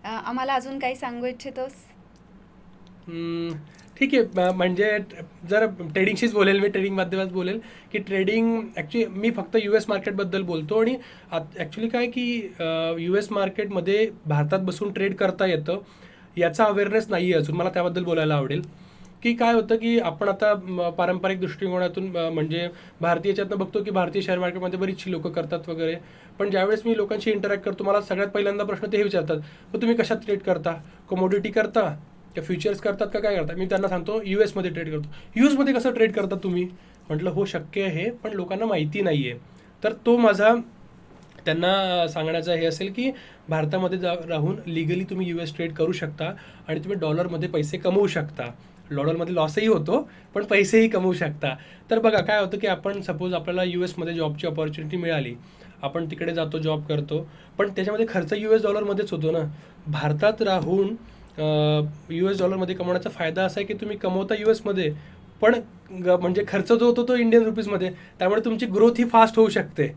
आम्हाला अजून काही सांगू इच्छितोस? ठीक आहे, म्हणजे जर ट्रेडिंगशीच बोलेल, मी ट्रेडिंग माध्यमात बोलेल की ट्रेडिंग ॲक्च्युली मी फक्त US मार्केटबद्दल बोलतो आणि ॲक्च्युली काय की US मार्केटमध्ये भारतात बसून ट्रेड करता येतं याचा अवेअरनेस नाही आहे अजून. मला त्याबद्दल बोलायला आवडेल की काय होतं की आपण आता पारंपरिक दृष्टिकोनातून म्हणजे भारतीय याच्यातनं बघतो की भारतीय शेअर मार्केटमध्ये बरीचशी लोकं करतात वगैरे. पण ज्यावेळेस मी लोकांशी इंटरॅक्ट करतो मला सगळ्यात पहिल्यांदा प्रश्न ते विचारतात, मग तुम्ही कशात ट्रेड करता, कमोडिटी करता त्या फ्युचर्स करतात का काय करतात? मी त्यांना सांगतो US मध्ये ट्रेड करतो. US मध्ये कसं ट्रेड करतात तुम्ही? म्हटलं हो शक्य आहे, पण लोकांना माहिती नाही आहे. तर तो माझा त्यांना सांगण्याचं हे असेल की भारतामध्ये राहून लिगली तुम्ही US ट्रेड करू शकता आणि तुम्ही डॉलरमध्ये पैसे कमवू शकता. डॉलरमध्ये लॉसही होतो, पण पैसेही कमवू शकता. तर बघा काय होतं की आपण सपोज आपल्याला US मध्ये जॉबची अपॉर्च्युनिटी मिळाली, आपण तिकडे जातो, जॉब करतो, पण त्याच्यामध्ये खर्च US डॉलरमध्येच होतो ना. भारतात राहून US डॉलरमध्ये कमवण्याचा फायदा असा आहे की तुम्ही कमवता US मध्ये, पण म्हणजे खर्च जो होतो तो इंडियन रुपीजमध्ये, त्यामुळे तुमची ग्रोथ ही फास्ट होऊ शकते.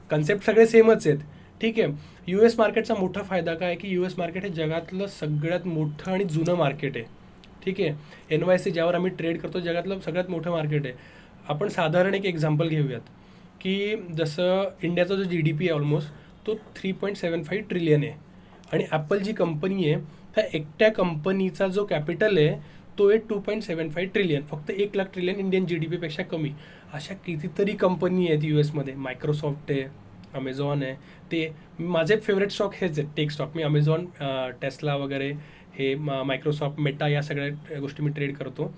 कन्सेप्ट सगळे सेमच आहेत. ठीक आहे. US मार्केटचा मोठा फायदा काय आहे की US मार्केट हे जगातलं सगळ्यात मोठं आणि जुनं मार्केट आहे. ठीक आहे. NYSE ज्यावर आम्ही ट्रेड करतो जगातलं सगळ्यात मोठं मार्केट आहे. आपण साधारण एक एक्झाम्पल घेऊयात की जसं इंडियाचा जो GDP आहे ऑलमोस्ट तो 3.75 ट्रिलियन आहे आणि ॲपल जी कंपनी आहे त्या एकट्या कंपनीचा जो कॅपिटल आहे तो आहे 2.75 ट्रिलियन. फक्त 1 लाख ट्रिलियन इंडियन GDP पेक्षा कमी. अशा कितीतरी कंपनी आहेत US मध्ये. मायक्रोसॉफ्ट आहे, अमेझॉन आहे. ते माझे फेवरेट स्टॉक हेच आहेत, टेक स्टॉक. मी अमेझॉन, टेस्ला वगैरे हे मायक्रोसॉफ्ट, मेटा या सगळ्या गोष्टी मी ट्रेड करतो.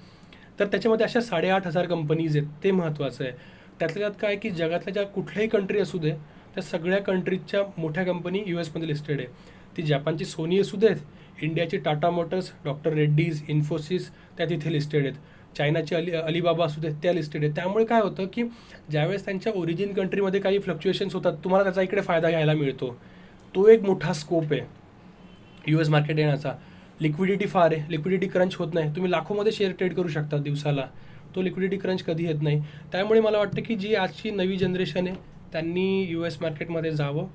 तर त्याच्यामध्ये अशा 8,500 कंपनीज आहेत. ते महत्त्वाचं आहे. त्यातल्या त्यात काय की जगातल्या ज्या कुठल्याही कंट्री असू दे त्या सगळ्या कंट्रीजच्या मोठ्या कंपनी US मध्ये लिस्टेड आहे. ती जपानची सोनी असू देत, इंडियाची टाटा मोटर्स, डॉक्टर रेड्डीज, इन्फोसिस त्या तिथे लिस्टेड आहेत. चायनाची अलिबाबा असू देत त्या लिस्टेड आहेत. त्यामुळे काय होतं की ज्यावेळेस त्यांच्या ओरिजिन कंट्रीमध्ये काही फ्लक्च्युएशन्स होतात तुम्हाला त्याचा इकडे फायदा घ्यायला मिळतो. तो एक मोठा स्कोप आहे US मार्केट येण्याचा. लिक्विडिटी फार आहे, लिक्विडिटी क्रंच होत नाही. तुम्ही लाखोमध्ये शेअर ट्रेड करू शकता दिवसाला. तो लिक्विडिटी क्रंच कधी येत नाही. त्यामुळे मला वाटतं की जी आजची नवी जनरेशन आहे त्यांनी US मार्केटमध्ये जावं,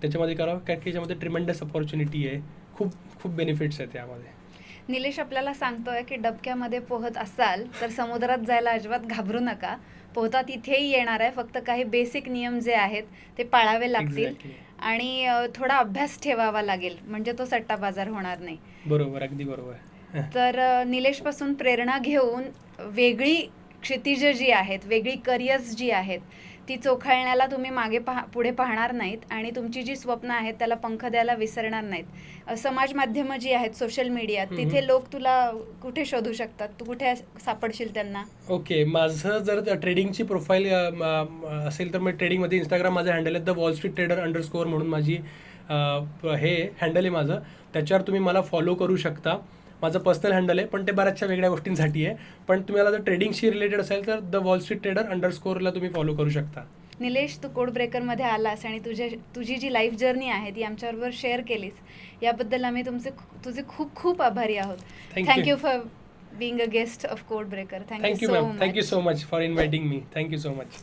त्याच्यामध्ये करावं, कारण की याच्यामध्ये ट्रिमेंडस अपॉर्च्युनिटी आहे. खूप खूप बेनिफिट्स आहेत त्यामध्ये. निलेश आपल्याला सांगतोय की डबक्यामध्ये पोहत असाल तर समुद्रात जायला अजिबात घाबरू नका. पोहता तिथेही येणार आहे, फक्त काही बेसिक नियम जे आहेत ते पाळावे लागतील. Exactly. आणि थोडा अभ्यास ठेवावा लागेल, म्हणजे तो सट्टा बाजार होणार नाही. बरोबर, अगदी बरोबर. तर निलेशपासून प्रेरणा घेऊन वेगळी क्षितिज जी आहेत, वेगळी करिअर्स जी आहेत ती चोखाळण्याला तुम्ही मागे पुढे पाहणार नाहीत आणि तुमची जी स्वप्न आहेत त्याला पंख द्यायला विसरणार नाहीत. समाज माध्यमं जी आहेत, सोशल मीडिया, तिथे लोक तुला कुठे शोधू शकतात? तू कुठे सापडशील त्यांना? ओके, माझं जर ट्रेडिंगची प्रोफाईल असेल तर मी ट्रेडिंगमध्ये इंस्टाग्राम माझं हँडल आहे वॉल स्ट्रीट ट्रेडर _ म्हणून माझी हे हँडल आहे माझं. त्याच्यावर तुम्ही मला फॉलो करू शकता. माझं पर्सनल हँडल आहे, पण ते बऱ्याचशा वेगळ्या गोष्टींसाठी आहे. पण तुम्हाला जर ट्रेडिंगशी रिलेटेड असेल तर वॉल स्ट्रीट ट्रेडर _ तुम्ही फॉलो करू शकता. निलेश, तू कोड ब्रेकरमध्ये आलास आणि तुझी जी लाईफ जर्नी आहे ती आमच्याबरोबर शेअर केलीस, याबद्दल आम्ही तुझे खूप खूप आभारी आहोत. Thank you for being a guest of code breaker. Thank you ma'am. Thank you so much for inviting me. Thank you so much.